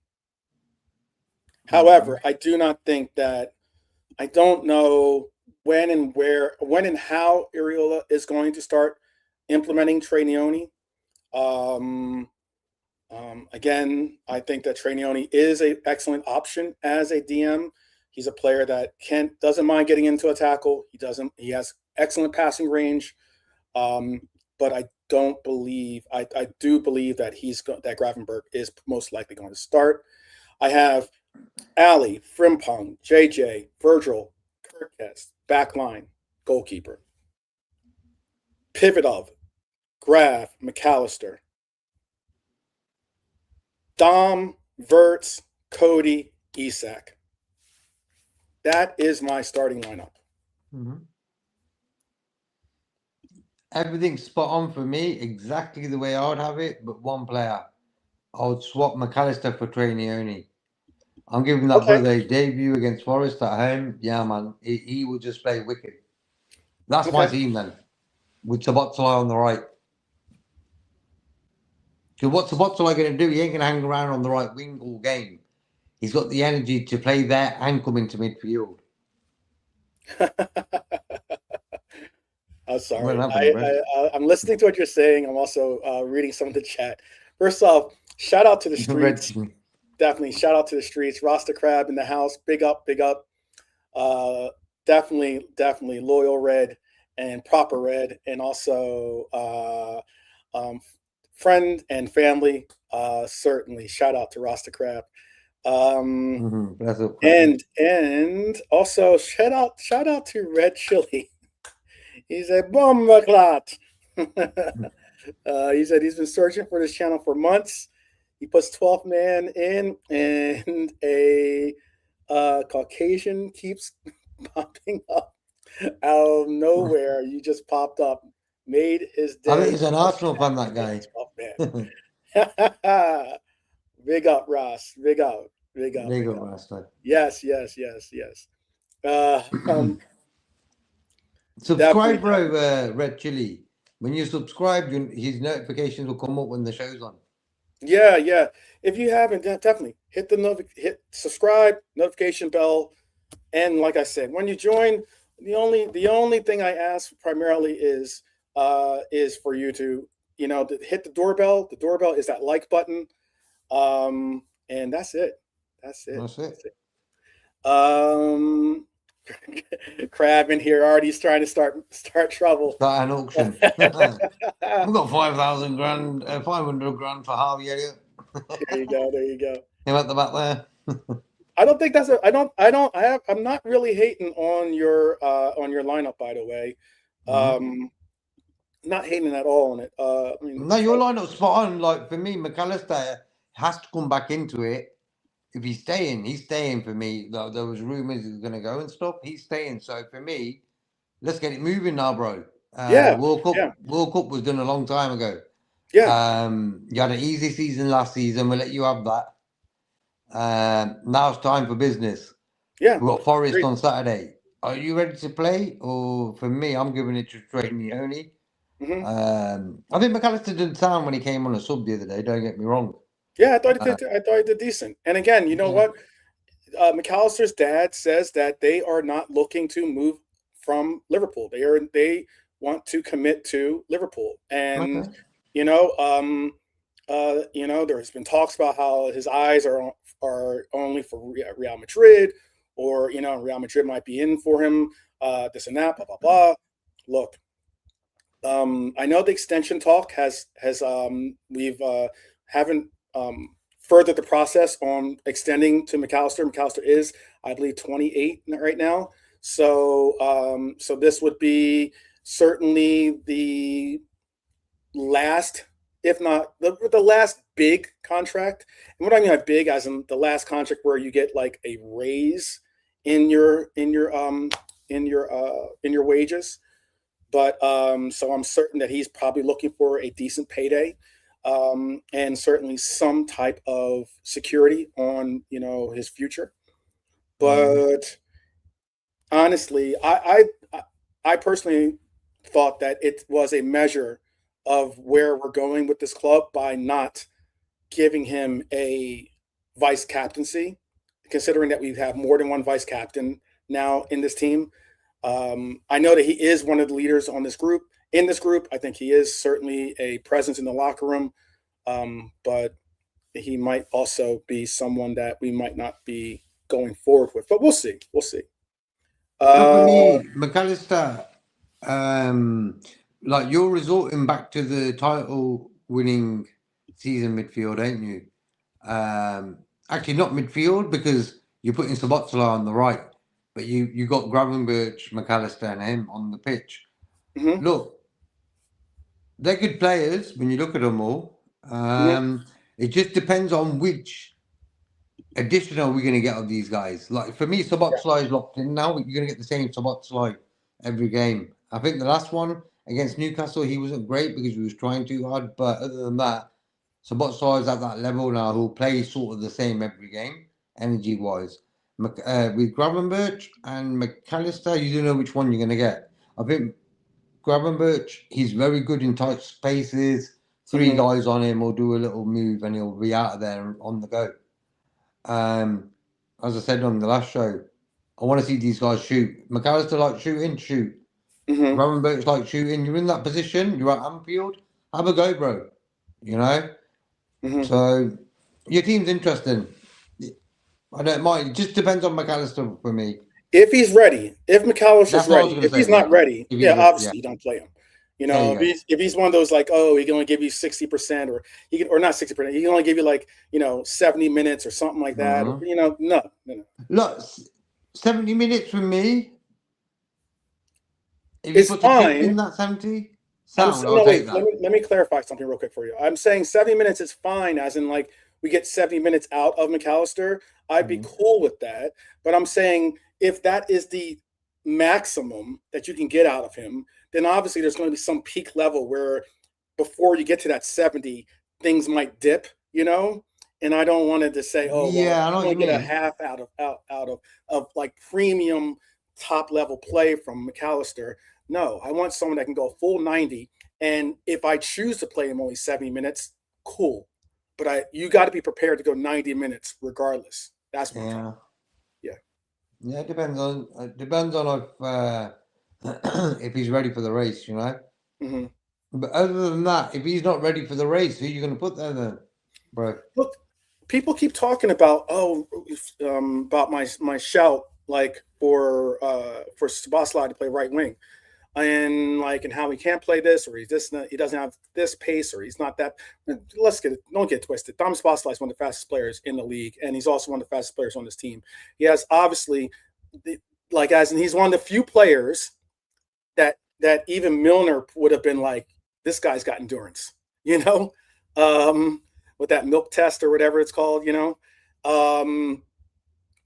However, I do not think that, I don't know when and how Iraola is going to start implementing Trainioni. Again, I think that Trainioni is an excellent option as a DM. He's a player that doesn't mind getting into a tackle. He has excellent passing range. But I do believe that that Gravenberg is most likely going to start. I have Ali, Frimpong, JJ, Virgil, Kirkes, backline, goalkeeper. Pivotov, Graf, McAllister. Dom, Wirtz, Cody, Isak. That is my starting lineup. Mm-hmm. Everything's spot on for me, exactly the way I would have it, but one player. I would swap McAllister for Trainioni. I'm giving that brother a debut against Forest at home. Yeah, man. He will just play wicked. That's my team, then. With Sabotzola on the right. Because what's Sabotzola going to do? He ain't going to hang around on the right wing all game. He's got the energy to play there and come into midfield. I'm sorry. I'm listening to what you're saying. I'm also reading some of the chat. First off, shout out to the streets. Definitely shout out to the streets. Rasta Crab in the house. Big up, big up. Definitely loyal red and proper red, and also friend and family. Certainly shout out to Rasta Crab. And also shout out to Red Chili. He's a bomba clot. He said he's been searching for this channel for months. He puts 12th man in, and a Caucasian keeps popping up out of nowhere. You just popped up, made his day. I think he's an Arsenal fan, that guy. 12th man. Big up, Ross. Big up, Ross. Yes. Subscribe, bro, Red Chili. When you subscribe, his notifications will come up when the show's on. Yeah. If you haven't, definitely hit subscribe, notification bell, and like I said, when you join, the only thing I ask primarily is for you to hit the doorbell. The doorbell is that like button, and that's it. Crab in here already trying to start trouble. Start an auction. We've got 5,000 grand, 500 grand for Harvey Elliott. There you go. Him at the back there. I don't think that's I'm not really hating on your lineup, by the way. Not hating at all on it. No, your lineup's spot on. Like, for me, McAllister has to come back into it. If he's staying for me. There was rumors he was going to go and stuff. He's staying. So for me, let's get it moving now, bro. World Cup was done a long time ago. Yeah. You had an easy season last season. We'll let you have that. Now it's time for business. Yeah. We've got Forest on Saturday. Are you ready to play? Or for me, I'm giving it to Trainioni. I think McAllister didn't sound when he came on a sub the other day. Don't get me wrong. Yeah, I thought he did decent. And again, you know what? McAllister's dad says that they are not looking to move from Liverpool. They want to commit to Liverpool. And there's been talks about how his eyes are only for Real Madrid, or Real Madrid might be in for him. This and that, blah blah blah. Look, I know the extension talk haven't furthered the process on extending to McAllister. McAllister is, I believe, 28 right now. So this would be certainly the last, if not the last big contract. And what I mean by big, as in the last contract where you get like a raise in your wages. But so I'm certain that he's probably looking for a decent payday, and certainly some type of security on his future. But honestly, I personally thought that it was a measure of where we're going with this club by not giving him a vice captaincy, considering that we have more than one vice captain now in this team. I know that he is one of the leaders on this group. In this group, I think he is certainly a presence in the locker room, but he might also be someone that we might not be going forward with. But we'll see. We'll see. For me, McAllister, like you're resorting back to the title-winning season midfield, ain't you? Actually, not midfield because you're putting Szoboszlai on the right, but you got Gravenberch, McAllister, and him on the pitch. Mm-hmm. Look, they're good players when you look at them all. It just depends on which additional we're going to get of these guys. Like for me, Szoboszlai is locked in now. You're going to get the same Szoboszlai every game. I think the last one against Newcastle, he wasn't great because he was trying too hard. But other than that, Szoboszlai is at that level now. Who'll play sort of the same every game, energy-wise. With Gravenberch and McAllister, you don't know which one you're going to get. I think Gravenberch, he's very good in tight spaces. Three guys on him will do a little move and he'll be out of there on the go. As I said on the last show, I want to see these guys shoot. McAllister like shooting, shoot. Gravenberch like shooting. You're in that position. You're at Anfield. Have a go, bro. You know. So your team's interesting. I don't mind. It just depends on McAllister for me. If he's ready, if McAllister's ready, if he's not ready, obviously you don't play him. If he's one of those like, oh, he can only give you 60%, or he can, or not 60%, he can only give you like 70 minutes or something like that. No. Look, 70 minutes for me. If it's you put fine. In that 70, let me clarify something real quick for you. I'm saying 70 minutes is fine, as in like we get 70 minutes out of McAllister. I'd be cool with that, but I'm saying if that is the maximum that you can get out of him, then obviously there's going to be some peak level where before you get to that 70, things might dip, and I don't want to say, oh, well, I'm going to get a half out of like premium top level play from McAllister. No, I want someone that can go full 90, and if I choose to play him only 70 minutes, cool. But you got to be prepared to go 90 minutes regardless. That's what I'm talking. Yeah, it depends on if he's ready for the race, But other than that, if he's not ready for the race, who are you going to put there then, bro? Look, people keep talking about about my shout like for Szoboszlai to play right wing, and how he can't play this, or he doesn't have this pace, or he's not that. Don't get twisted. Dom Szoboszlai is one of the fastest players in the league, and he's also one of the fastest players on this team. He has obviously, he's one of the few players that even Milner would have been like, this guy's got endurance, with that milk test or whatever it's called,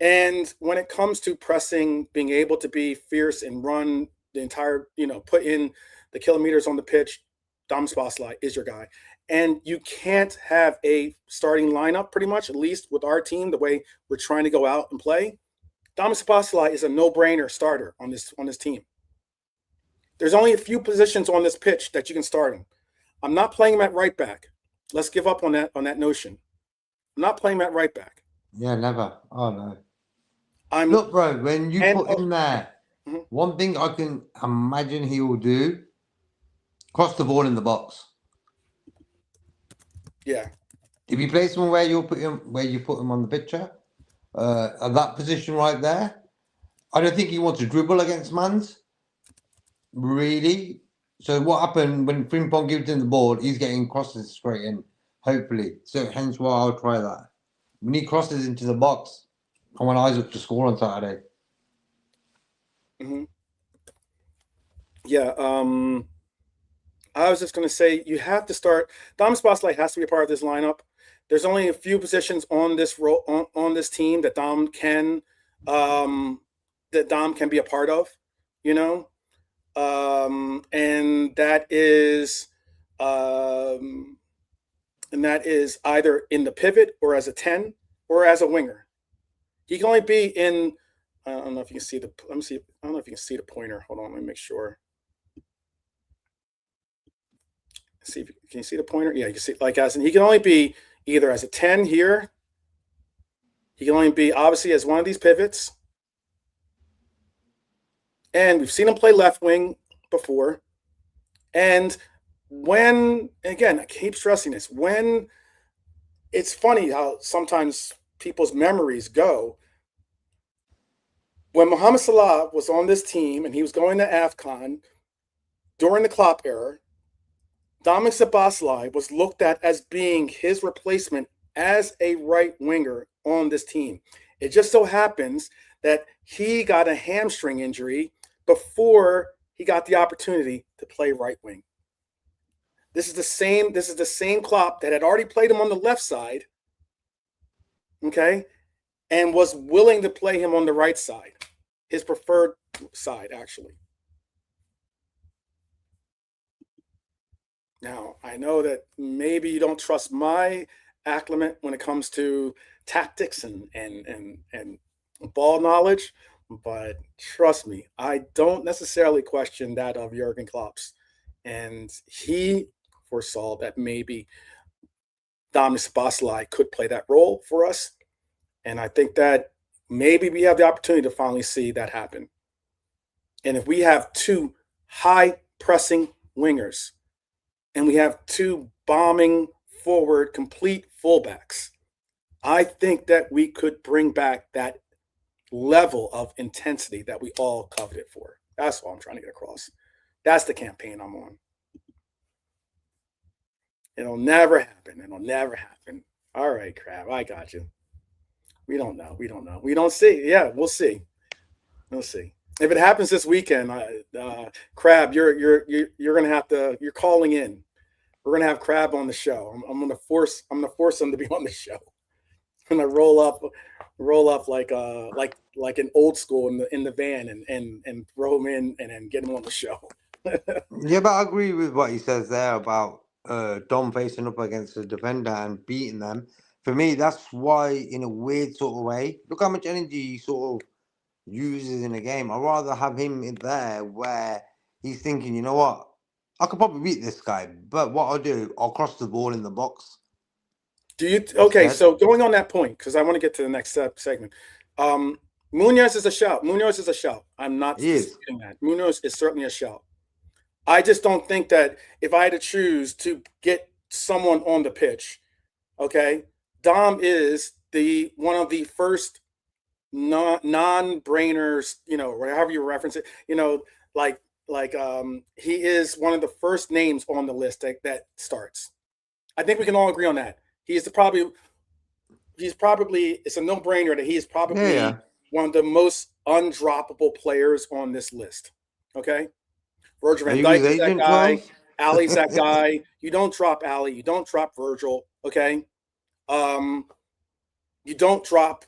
and when it comes to pressing, being able to be fierce and run the entire, put in the kilometers on the pitch, Dom Szoboszlai is your guy. And you can't have a starting lineup, pretty much, at least with our team, the way we're trying to go out and play. Dom Szoboszlai is a no-brainer starter on this team. There's only a few positions on this pitch that you can start him. I'm not playing him at right back. Let's give up on that notion. I'm not playing him at right back. Yeah, never. Oh no. Look, bro, when you put him there, one thing I can imagine he will do: cross the ball in the box. Yeah. If you play someone where you put him on the picture, at that position right there, I don't think he wants to dribble against Mans. Really. So what happened when Frimpong gives him the ball? He's getting crosses straight in. Hopefully. So hence why I'll try that. When he crosses into the box, I want Isak to score on Saturday. Yeah. I was just going to say you have to start. Dom Szoboszlai has to be a part of this lineup. There's only a few positions on this on this team that Dom can be a part of, you know, and that is either in the pivot or as a 10 or as a winger. He can only be in. I don't know if you can see the. Let me see. I don't know if you can see the pointer. Hold on, let me make sure. See, can you see the pointer? Yeah, you can see. Like as in, he can only be either as a 10 here. He can only be obviously as one of these pivots. And we've seen him play left wing before. And again, I keep stressing this, when it's funny how sometimes people's memories go. When Mohamed Salah was on this team and he was going to AFCON during the Klopp era, Dominic Szoboszlai was looked at as being his replacement as a right winger on this team. It just so happens that he got a hamstring injury before he got the opportunity to play right wing. This is the same Klopp that had already played him on the left side, okay, and was willing to play him on the right side, his preferred side, actually. Now, I know that maybe you don't trust my acclimate when it comes to tactics and ball knowledge, but trust me, I don't necessarily question that of Jurgen Klopp's. And he foresaw that maybe Dominic Szoboszlai could play that role for us. And I think that maybe we have the opportunity to finally see that happen. And if we have two high pressing wingers and we have two bombing forward complete fullbacks, I think that we could bring back that level of intensity that we all coveted for. That's what I'm trying to get across. That's the campaign I'm on. It'll never happen. It'll never happen. All right, Crab, I got you. We don't know. We don't see. Yeah, we'll see. We'll see. If it happens this weekend, Crab, you're gonna have to. You're calling in. We're gonna have Crab on the show. I'm gonna force him to be on the show. I'm gonna roll up like an old school in the van and throw him in and then get him on the show. Yeah, but I agree with what he says there about Dom facing up against the defender and beating them. For me, that's why, in a weird sort of way, look how much energy he sort of uses in a game. I'd rather have him in there where he's thinking, you know what, I could probably beat this guy, but what I'll do, I'll cross the ball in the box. Okay, so going on that point, because I want to get to the next segment. Munoz is a shout. I'm not disputing that. Munoz is certainly a shout. I just don't think that if I had to choose to get someone on the pitch, okay, Dom is one of the first non-brainers, or however you reference it, he is one of the first names on the list that starts. I think we can all agree on that. It's a no-brainer that he is probably one of the most undroppable players on this list. Okay? Virgil van Dijk is that guy. Ali's that guy. You don't drop Ali. You don't drop Virgil. Okay? You don't drop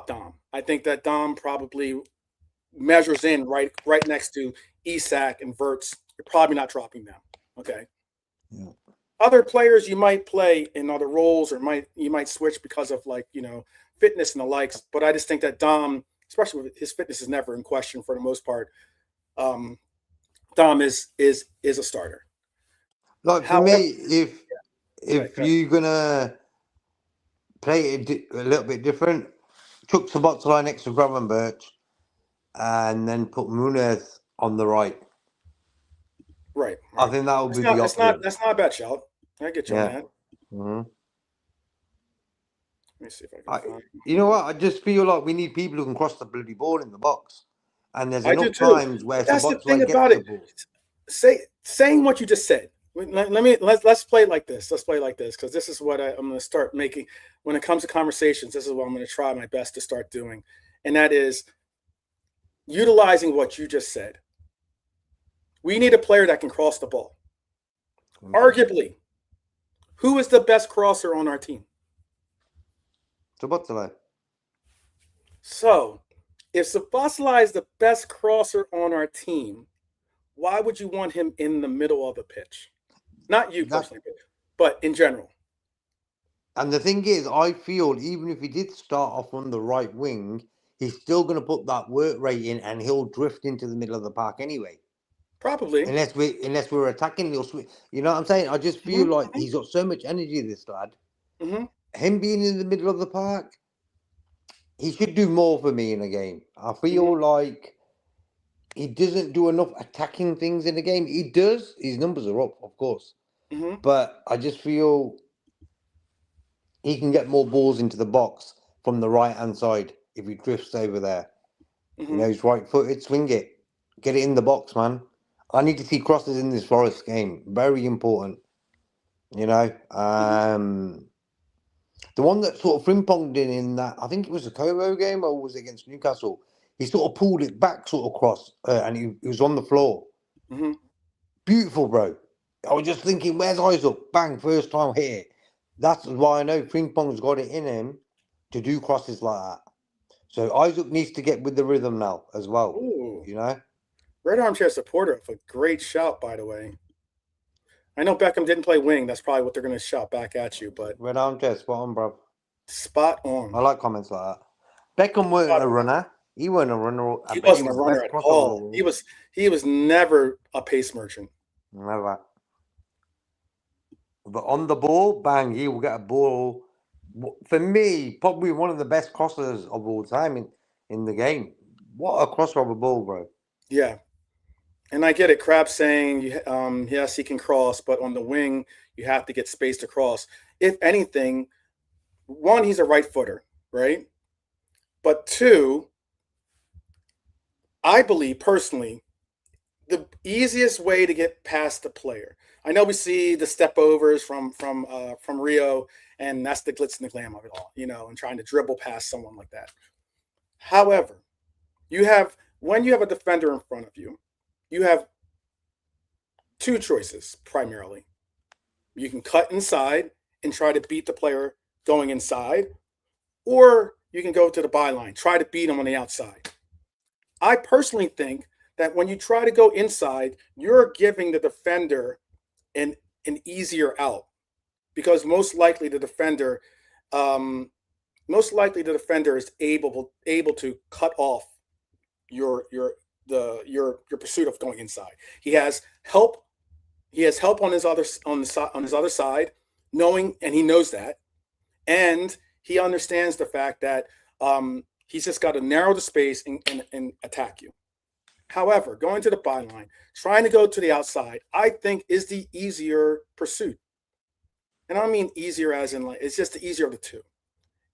Dom. I think that Dom probably measures in right next to Isak and Wirtz. You're probably not dropping them. Okay? Yeah. Other players you might play in other roles or you might switch because of fitness and the likes. But I just think that Dom, especially with his fitness, is never in question for the most part. Dom is a starter. Like for me, if you're gonna play it a little bit different, chuck Szoboszlai next to Gravenberch, and then put Munoz on the right. Right. I think that would be the option. That's not a bad shout. I get you on that. Mm-hmm. Let me see if I can find. You know what? I just feel like we need people who can cross the bloody ball in the box. And there's enough too. times where that's the thing gets about the it. ball. Saying what you just said. Let's play like this. Let's play like this, because this is what I'm going to start making when it comes to conversations. This is what I'm going to try my best to start doing, and that is utilizing what you just said. We need a player that can cross the ball. Arguably, who is the best crosser on our team? Szoboszlai. So, if Szoboszlai is the best crosser on our team, why would you want him in the middle of the pitch? Not you personally, but in general. And the thing is, I feel even if he did start off on the right wing, he's still going to put that work rate in, and he'll drift into the middle of the park anyway. Probably. Unless we're attacking, he'll switch. You know what I'm saying? I just feel like he's got so much energy, this lad. Him being in the middle of the park, he should do more for me in a game. I feel like he doesn't do enough attacking things in the game. He does. His numbers are up, of course. But I just feel he can get more balls into the box from the right-hand side if he drifts over there. You know, he's right-footed, swing it. Get it in the box, man. I need to see crosses in this Forest game. Very important. You know? The one that sort of frimponged in that, I think it was a Como game, or was it against Newcastle? He sort of pulled it back sort of cross, and he was on the floor. Beautiful, bro. I was just thinking, where's Isak? Bang, first time hit it. That's why I know Frimpong's got it in him to do crosses like that. So Isak needs to get with the rhythm now as well. Ooh. You know? Red Armchair supporter, a great shout, by the way. I know Beckham didn't play wing. That's probably what they're going to shout back at you. But Red Armchair, spot on, bro. Spot on. I like comments like that. Beckham weren't a runner. He wasn't a runner. He wasn't a runner at all. He was never a pace merchant. Never. But on the ball, bang, he will get a ball. For me, probably one of the best crossers of all time in the game. What a crosser of a ball, bro. Yeah. And I get it. Crab saying, yes, he can cross, but on the wing, you have to get space to cross. If anything, one, he's a right footer, right? But two, I believe personally, the easiest way to get past the player. I know we see the step overs from Rio, and that's the glitz and the glam of it all, you know, and trying to dribble past someone like that. However, when you have a defender in front of you, you have two choices primarily. You can cut inside and try to beat the player going inside, or you can go to the byline, try to beat him on the outside. I personally think that when you try to go inside, you're giving the defender an easier out, because most likely the defender is able to cut off your pursuit of going inside. He has help. He has help on his other side, knowing, and he knows that, and he understands the fact that he's just got to narrow the space and attack you. However, going to the byline, trying to go to the outside, I think is the easier pursuit. And I don't mean easier as in like, it's just the easier of the two.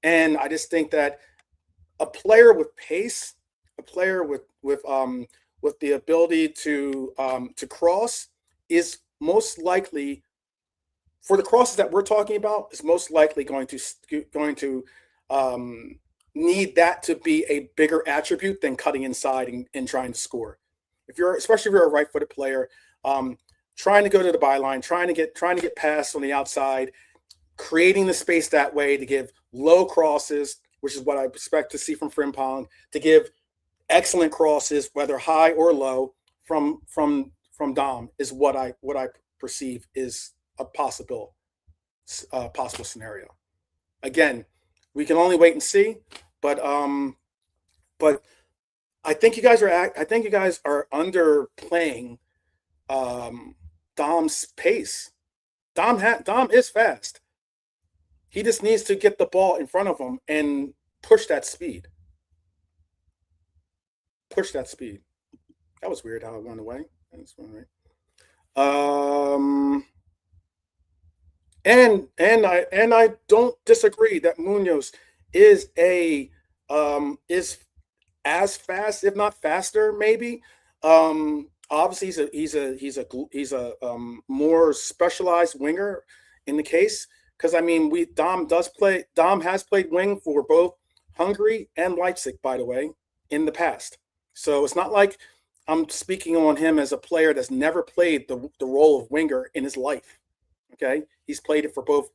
And I just think that a player with pace, a player with the ability to cross is most likely, for the crosses that we're talking about, is most likely going to need that to be a bigger attribute than cutting inside and trying to score. Especially if you're a right-footed player, trying to go to the byline, trying to get past on the outside, creating the space that way to give low crosses, which is what I expect to see from Frimpong, to give excellent crosses, whether high or low, from Dom, is what I perceive is a possible scenario. Again, we can only wait and see, but I think you guys are underplaying Dom's pace. Dom is fast. He just needs to get the ball in front of him and push that speed. That was weird how it went away. That's one right. And I don't disagree that Munoz is as fast, if not faster, maybe. Obviously, he's a more specialized winger in the case, because I mean, Dom has played wing for both Hungary and Leipzig, by the way, in the past. So it's not like I'm speaking on him as a player that's never played the role of winger in his life. Okay, he's played it for both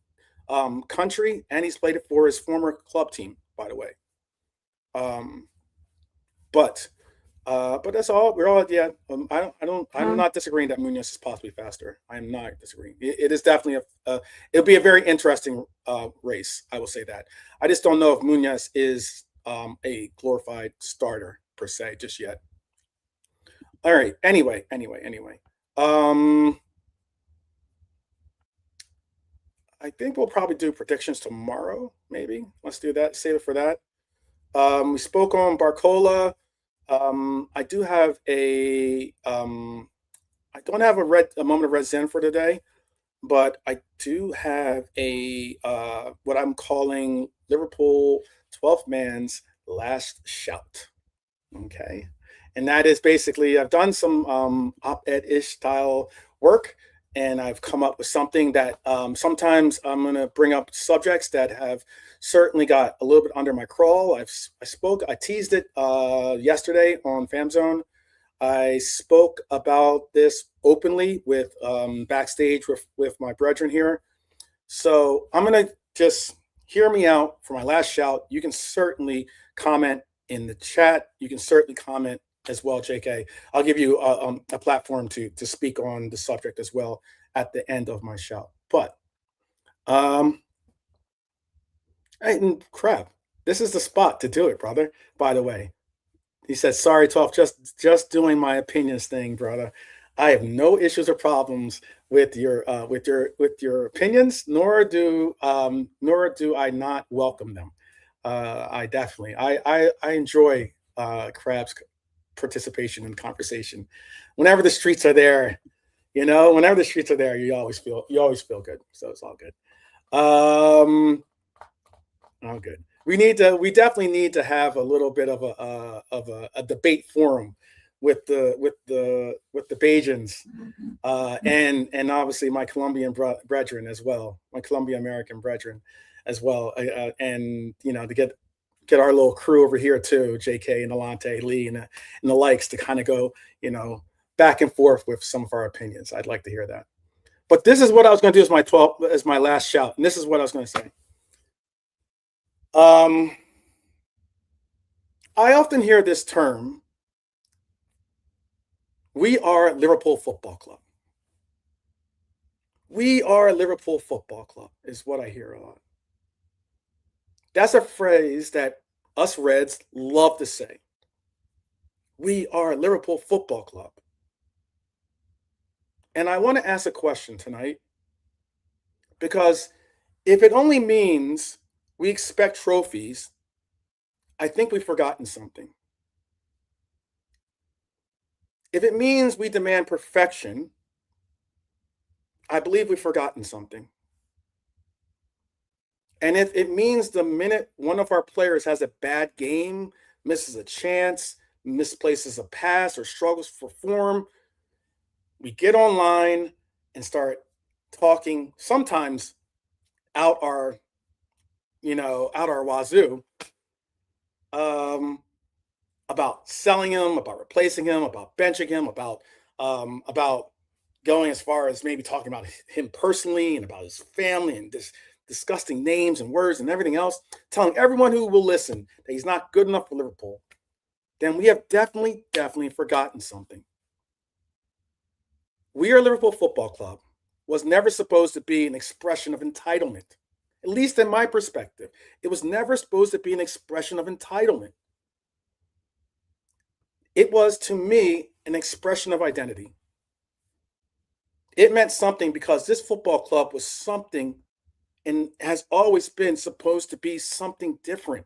country, and he's played it for his former club team, by the way. But that's all. We're all I'm not disagreeing that Munoz is possibly faster. I am not disagreeing. It is definitely it'll be a very interesting race. I will say that. I just don't know if Munoz is a glorified starter per se just yet. All right. Anyway. I think we'll probably do predictions tomorrow. Maybe let's do that. Save it for that. We spoke on Barcola. I do have I don't have a moment of red zen for today, but I do have a what I'm calling Liverpool 12th man's last shout. Okay. And that is basically, I've done some op-ed-ish style work, and I've come up with something that sometimes I'm going to bring up subjects that have certainly got a little bit under my crawl. I teased it yesterday on FamZone. I spoke about this openly with backstage with my brethren here. So I'm going to just hear me out for my last shout. You can certainly comment in the chat. You can certainly comment as well, JK. I'll give you a platform to speak on the subject as well at the end of my shout. But, crap, this is the spot to do it, brother. By the way, he said, "Sorry, 12, just doing my opinions thing, brother. I have no issues or problems with your opinions, nor do I not welcome them. I definitely I enjoy Crab's participation in conversation. Whenever the streets are there, whenever the streets are there, you always feel good. So it's all good. All good. We definitely need to have a little bit of a debate forum with the Bajans, and obviously my Colombian brethren as well, my Colombian American brethren as well, and to get our little crew over here too, JK and Alante, Lee, and the likes, to kind of go, back and forth with some of our opinions. I'd like to hear that. But this is what I was going to do as my last shout, and this is what I was going to say. I often hear this term, we are Liverpool Football Club. We are Liverpool Football Club is what I hear a lot. That's a phrase that us Reds love to say. We are Liverpool Football Club. And I want to ask a question tonight, because if it only means we expect trophies, I think we've forgotten something. If it means we demand perfection, I believe we've forgotten something. And if it means the minute one of our players has a bad game, misses a chance, misplaces a pass, or struggles for form, we get online and start talking, sometimes out our wazoo, about selling him, about replacing him, about benching him, about going as far as maybe talking about him personally and about his family and disgusting names and words and everything else, telling everyone who will listen that he's not good enough for Liverpool, then we have definitely forgotten something. We Are Liverpool Football Club was never supposed to be an expression of entitlement. At least in my perspective, it was never supposed to be an expression of entitlement. It was, to me, an expression of identity. It meant something because this football club was something and has always been supposed to be something different.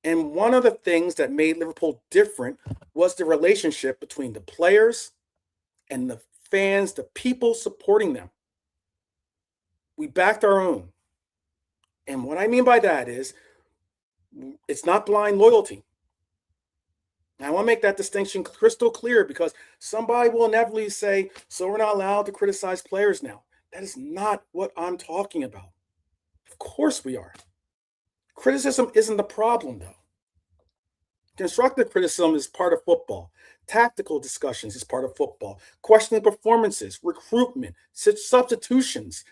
And one of the things that made Liverpool different was the relationship between the players and the fans, the people supporting them. We backed our own. And what I mean by that is, it's not blind loyalty. And I want to make that distinction crystal clear, because somebody will inevitably say, so we're not allowed to criticize players now. That is not what I'm talking about. Of course we are. Criticism isn't the problem, though. Constructive criticism is part of football. Tactical discussions is part of football. Questioning performances, recruitment, substitutions,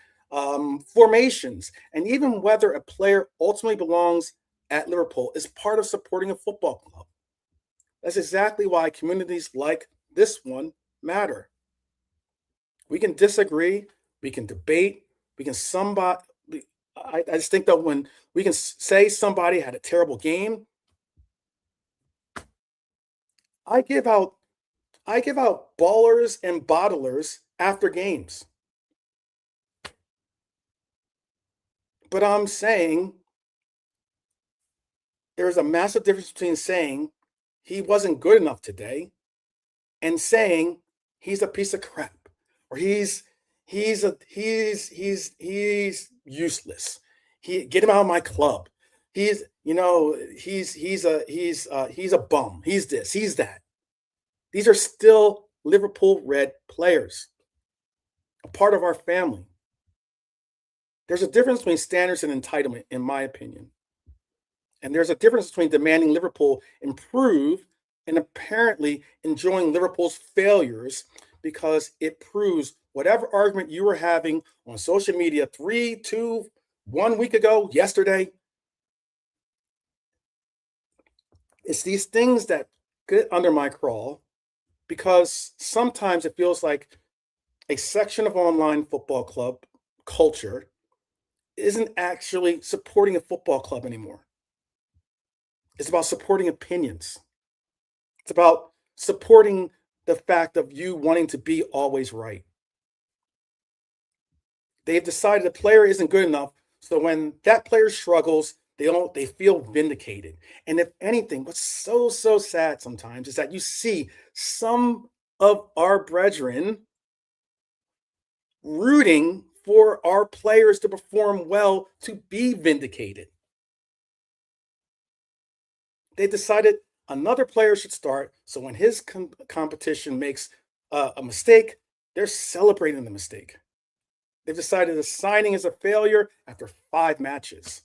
formations, and even whether a player ultimately belongs at Liverpool is part of supporting a football club. That's exactly why communities like this one matter. We can disagree, we can debate, we can somebody. I just think that when we can say somebody had a terrible game, I give out ballers and bottlers after games. But I'm saying there's a massive difference between saying he wasn't good enough today and saying he's a piece of crap or he's useless. Get him out of my club. He's a bum. He's this, he's that. These are still Liverpool red players, a part of our family. There's a difference between standards and entitlement, in my opinion. And there's a difference between demanding Liverpool improve and apparently enjoying Liverpool's failures because it proves whatever argument you were having on social media 1 week ago, yesterday. It's these things that get under my crawl because sometimes it feels like a section of online football club culture isn't actually supporting a football club anymore. It's about supporting opinions. It's about supporting the fact of you wanting to be always right. They've decided the player isn't good enough, so when that player struggles, they feel vindicated. And if anything, what's so sad sometimes is that you see some of our brethren rooting for our players to perform well to be vindicated. They decided another player should start, so when his competition makes a mistake, they're celebrating the mistake. They've decided the signing is a failure after 5 matches.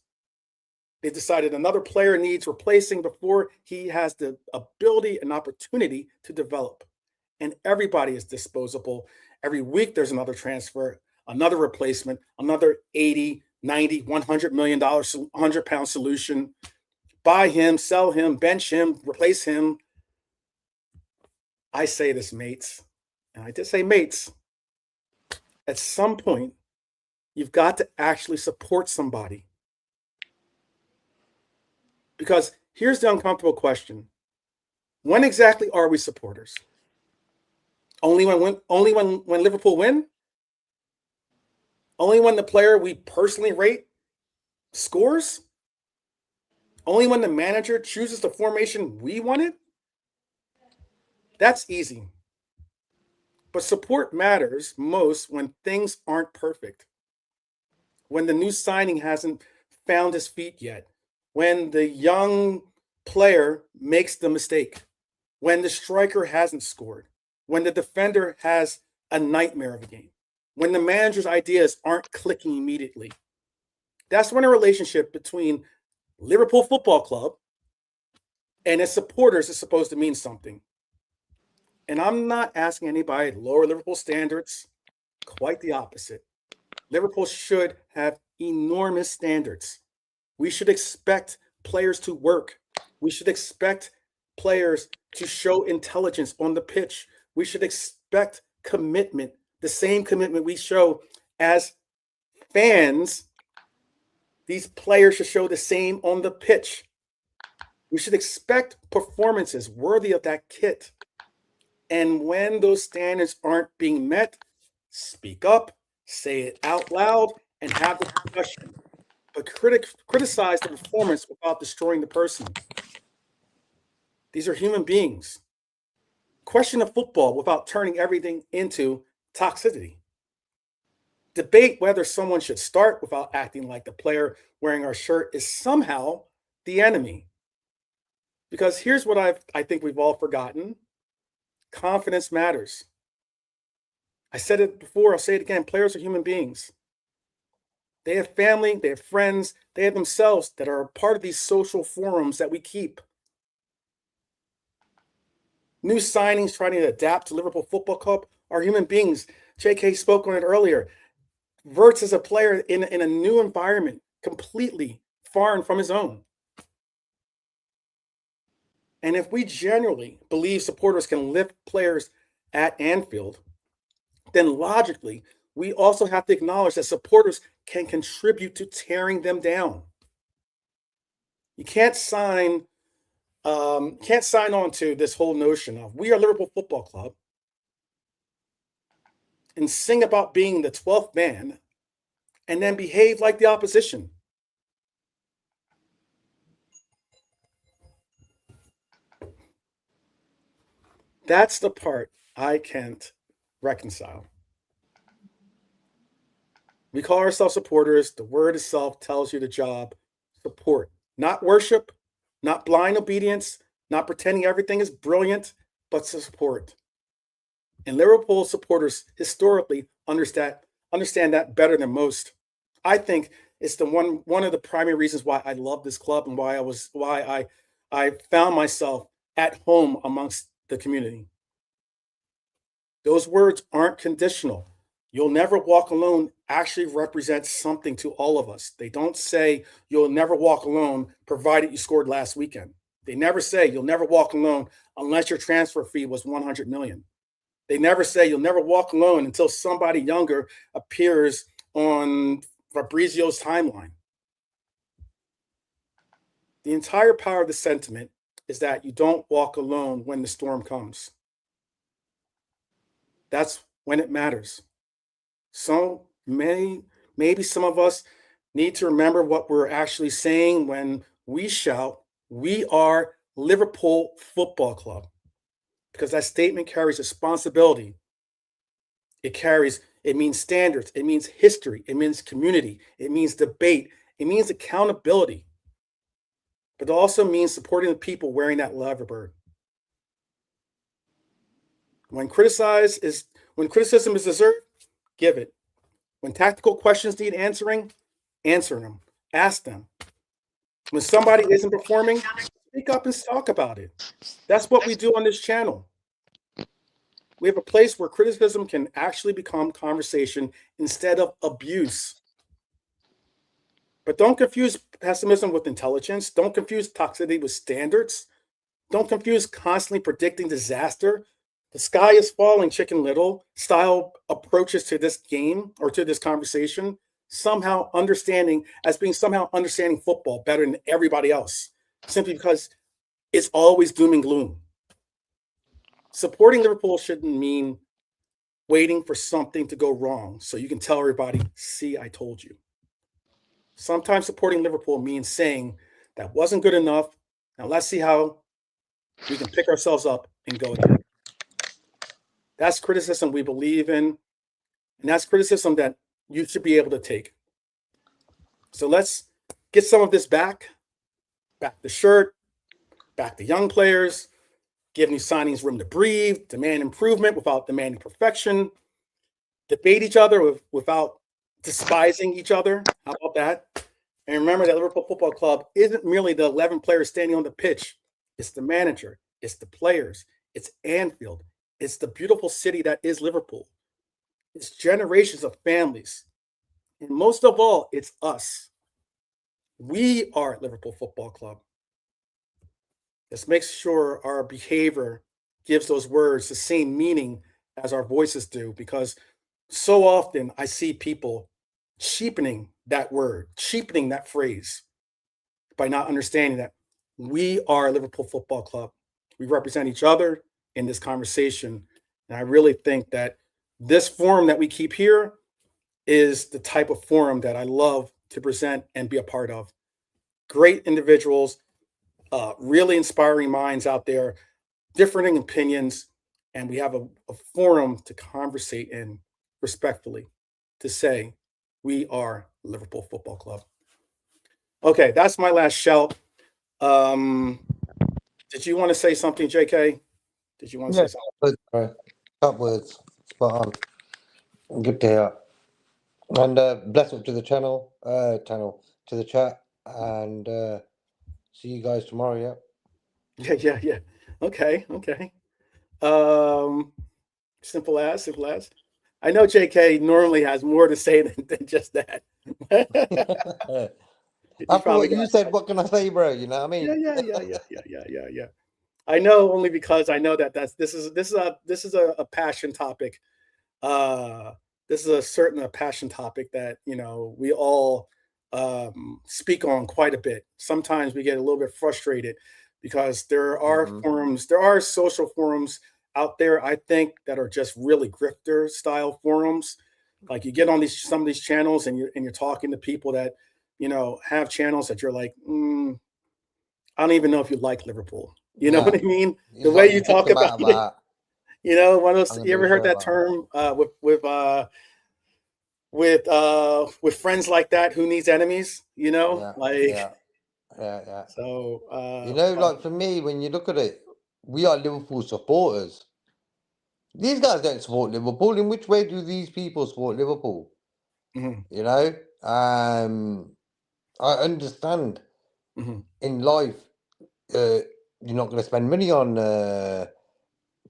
They've decided another player needs replacing before he has the ability and opportunity to develop. And everybody is disposable. Every week there's another transfer, another replacement, another 80, 90, $100 million, 100-pound solution. Buy him, sell him, bench him, replace him. I say this, mates, and I did say mates. At some point, you've got to actually support somebody. Because here's the uncomfortable question. When exactly are we supporters? Only when Liverpool win? Only when the player we personally rate scores? Only when the manager chooses the formation we wanted? That's easy. But support matters most when things aren't perfect. When the new signing hasn't found his feet yet. When the young player makes the mistake. When the striker hasn't scored. When the defender has a nightmare of a game. When the manager's ideas aren't clicking immediately. That's when a relationship between Liverpool Football Club and its supporters is supposed to mean something. And I'm not asking anybody to lower Liverpool standards. Quite the opposite. Liverpool should have enormous standards. We should expect players to work. We should expect players to show intelligence on the pitch. We should expect commitment, the same commitment we show as fans. These players should show the same on the pitch. We should expect performances worthy of that kit. And when those standards aren't being met, speak up, say it out loud, and have the discussion. But criticize the performance without destroying the person. These are human beings. Question of football without turning everything into toxicity. Debate whether someone should start without acting like the player wearing our shirt is somehow the enemy. Because here's what I think we've all forgotten. Confidence matters. I said it before, I'll say it again. Players are human beings. They have family, they have friends, they have themselves that are a part of these social forums that we keep. New signings trying to adapt to Liverpool Football Club are human beings. JK spoke on it earlier. Wirtz is a player in a new environment, completely foreign from his own. And if we genuinely believe supporters can lift players at Anfield, then logically, we also have to acknowledge that supporters can contribute to tearing them down. You can't sign on to this whole notion of we are Liverpool Football Club and sing about being the 12th man and then behave like the opposition. That's the part I can't reconcile. We call ourselves supporters. The word itself tells you the job. Support, not worship, not blind obedience, not pretending everything is brilliant, but to support. And Liverpool supporters historically understand that better than most. I think it's one of the primary reasons why I love this club and why I found myself at home amongst the community. Those words aren't conditional. You'll never walk alone actually represents something to all of us. They don't say you'll never walk alone provided you scored last weekend. They never say you'll never walk alone unless your transfer fee was 100 million. They never say you'll never walk alone until somebody younger appears on Fabrizio's timeline. The entire power of the sentiment is that you don't walk alone when the storm comes. That's when it matters. So maybe some of us need to remember what we're actually saying when we shout, "We are Liverpool Football Club," because that statement carries responsibility. It means standards, it means history, it means community, it means debate, it means accountability. But it also means supporting the people wearing that Leverbird. When criticism is deserved, give it. When tactical questions need answering, answer them. Ask them. When somebody isn't performing, speak up and talk about it. That's what we do on this channel. We have a place where criticism can actually become conversation instead of abuse. But don't confuse pessimism with intelligence. Don't confuse toxicity with standards. Don't confuse constantly predicting disaster. The sky is falling, Chicken Little style approaches to this game or to this conversation, somehow understanding football better than everybody else, simply because it's always doom and gloom. Supporting Liverpool shouldn't mean waiting for something to go wrong so you can tell everybody, "See, I told you." Sometimes supporting Liverpool means saying, "That wasn't good enough. Now let's see how we can pick ourselves up and go again." That's criticism we believe in, and that's criticism that you should be able to take. So let's get some of this back the shirt, back the young players, give new signings room to breathe, demand improvement without demanding perfection, debate each other without despising each other. How about that? And remember that Liverpool Football Club isn't merely the 11 players standing on the pitch. It's the manager, it's the players, it's Anfield, it's the beautiful city that is Liverpool. It's generations of families. And most of all, it's us. We are Liverpool Football Club. Let's make sure our behavior gives those words the same meaning as our voices do, because so often I see people cheapening that word, cheapening that phrase by not understanding that we are Liverpool Football Club. We represent each other in this conversation. And I really think that this forum that we keep here is the type of forum that I love to present and be a part of. Great individuals, really inspiring minds out there, differing opinions, and we have a forum to conversate in respectfully, to say we are Liverpool Football Club. Okay, that's my last shout. Did you want to say something, JK? Did you want to say something? Top words, spot on. Good to hear. And bless up to the channel, to the chat, and see you guys tomorrow. Yeah. Okay. Simple as. I know JK normally has more to say than just that. He's After probably what you got said, what can I say, bro? You know what I mean? yeah. I know only because I know that this is a passion topic. This is a passion topic that we all speak on quite a bit. Sometimes we get a little bit frustrated because there are forums, there are social forums out there, I think, that are just really grifter style forums. Like you get on some of these channels and you're talking to people that have channels that you're like, I don't even know if you like Liverpool. You know what I mean? The It's way like you you pick talk them out about it. One of those. I'm gonna You do a ever heard show that about term with friends like that? Who needs enemies? Yeah. So. Like for me, when you look at it, we are Liverpool supporters. These guys don't support Liverpool. In which way do these people support Liverpool? Mhm. I understand Mhm. in life, you're not going to spend money on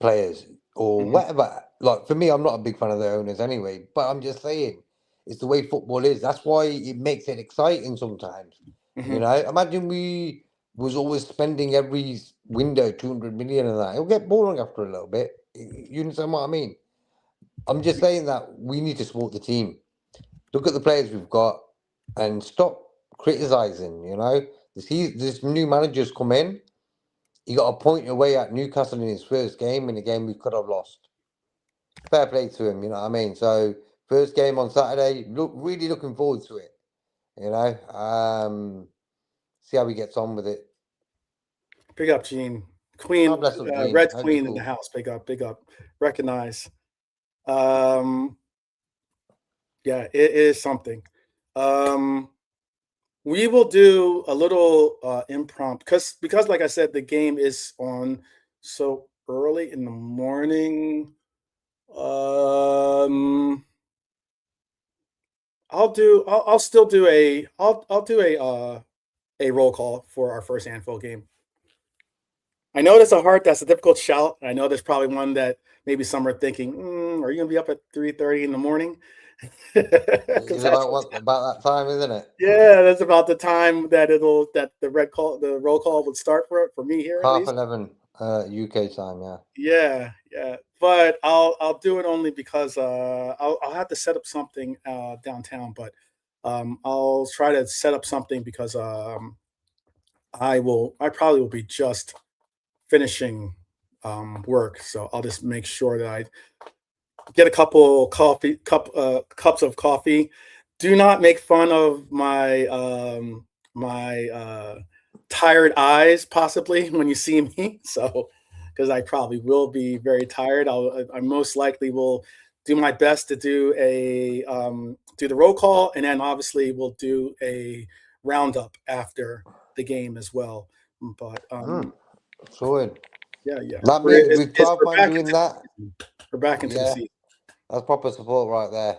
players or Mhm. whatever. Like for me, I'm not a big fan of the owners anyway, but I'm just saying it's the way football is. That's why it makes it exciting sometimes. Mhm. Imagine we was always spending every window 200 million and that. It'll get boring after a little bit. You understand what I mean? I'm just saying that we need to support the team. Look at the players we've got and stop criticizing. This new manager's come in. He got a point away at Newcastle in his first game, in a game we could have lost. Fair play to him, you know what I mean? So first game on Saturday, really looking forward to it. See how he gets on with it. Big up, Gene. God Queen, bless up, Gene. Red Hope you're Queen in the cool. house. Big up. Recognize. Yeah, it is something. We will do a little impromptu because, like I said, the game is on so early in the morning. I'll still do I'll do a roll call for our first Anfield game. I know that's a difficult shout. I know there's probably one that maybe some are thinking, are you gonna be up at 3:30 in the morning? It's about that time, isn't it? Yeah, that's about the time that the roll call would start for me here at least. 11:30 UK time, yeah. Yeah. But I'll do it only because I'll have to set up something downtown, but I'll try to set up something because I probably will be just finishing work, so I'll just make sure that I get a couple cups of coffee. Do not make fun of my tired eyes possibly when you see me. So, because I probably will be very tired. I most likely will do my best to do the roll call, and then obviously we'll do a roundup after the game as well. But Sorted. yeah, That means with 12 we're man back doing into that, the season. We're back into the yeah, season. that's proper support right there.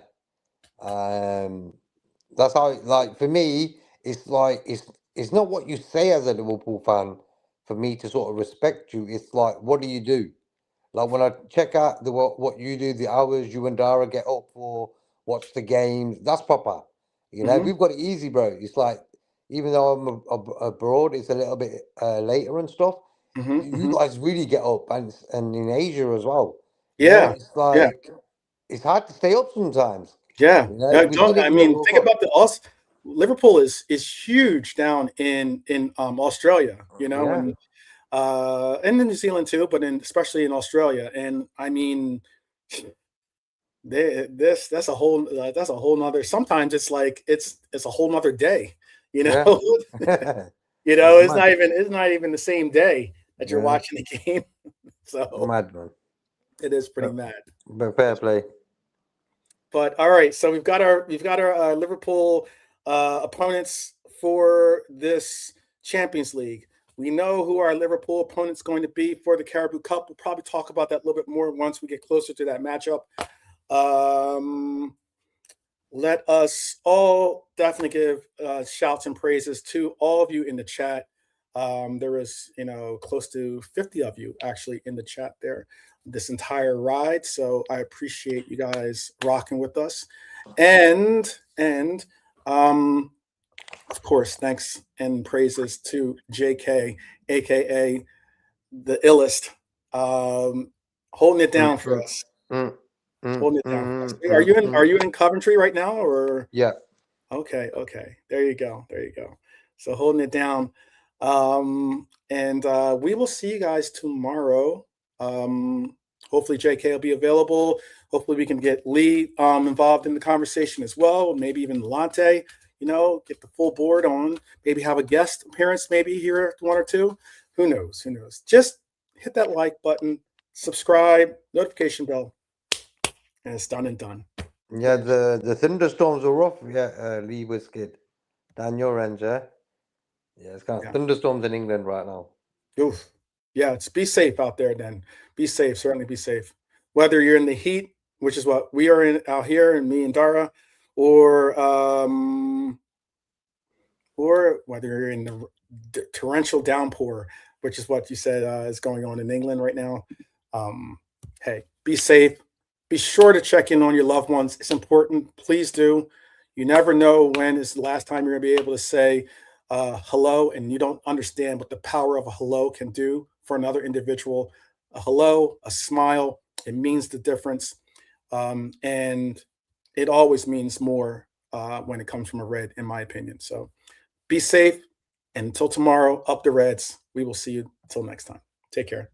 That's how, like, for me, it's like it's not what you say as a Liverpool fan for me to sort of respect you. It's like, what do you do? Like when I check out what you do, the hours you and Dara get up for, watch the games, that's proper. Hmm. We've got it easy, bro. It's like, even though I'm abroad, it's a little bit later and stuff. You Hmm. guys really get up, and in Asia as well. Yeah, It's yeah, like it's hard to stay up sometimes. yeah. We Don't still I need to mean woke think up. about the us. Liverpool is huge down in Australia, Yeah, and in New Zealand too, but especially in Australia. And I mean, that's a whole nother. Sometimes it's like it's a whole nother day, you know. yeah. It's It's mad. not even the same day that you're Yeah, watching the game. So mad man. it is pretty But, mad. but fair play. But all right, so we've got our Liverpool opponents for this Champions League. We know who our Liverpool opponent's going to be for the Carabao Cup. We'll probably talk about that a little bit more once we get closer to that matchup. Let us all definitely give shouts and praises to all of you in the chat. There was, close to 50 of you actually in the chat there. this entire ride. So I appreciate you guys rocking with us. And of course, thanks and praises to JK, aka the illest, holding it down for us. Holding it down for us. Are you in Coventry right now, or? Yeah. Okay. There you go. So holding it down. And we will see you guys tomorrow. Hopefully JK will be available. Hopefully we can get Lee involved in the conversation as well. Maybe even Lante, get the full board on. Maybe have a guest appearance, maybe here, one or two. Who knows? Just hit that like button, subscribe, notification bell, and it's done and done. Yeah, the thunderstorms are rough. Yeah, Lee Whiskid. Down your end, yeah? Yeah, it's kind of thunderstorms in England right now. Oof. Yeah, be safe out there then. Be safe, certainly be safe. Whether you're in the heat, which is what we are in out here, and me and Dara, or whether you're in the torrential downpour, which is what you said is going on in England right now. Hey, be safe. Be sure to check in on your loved ones. It's important. Please do. You never know when is the last time you're going to be able to say hello, and you don't understand what the power of a hello can do for another individual. A hello, a smile, it means the difference. And it always means more when it comes from a Red, in my opinion. So be safe. And until tomorrow, up the Reds. We will see you until next time. Take care.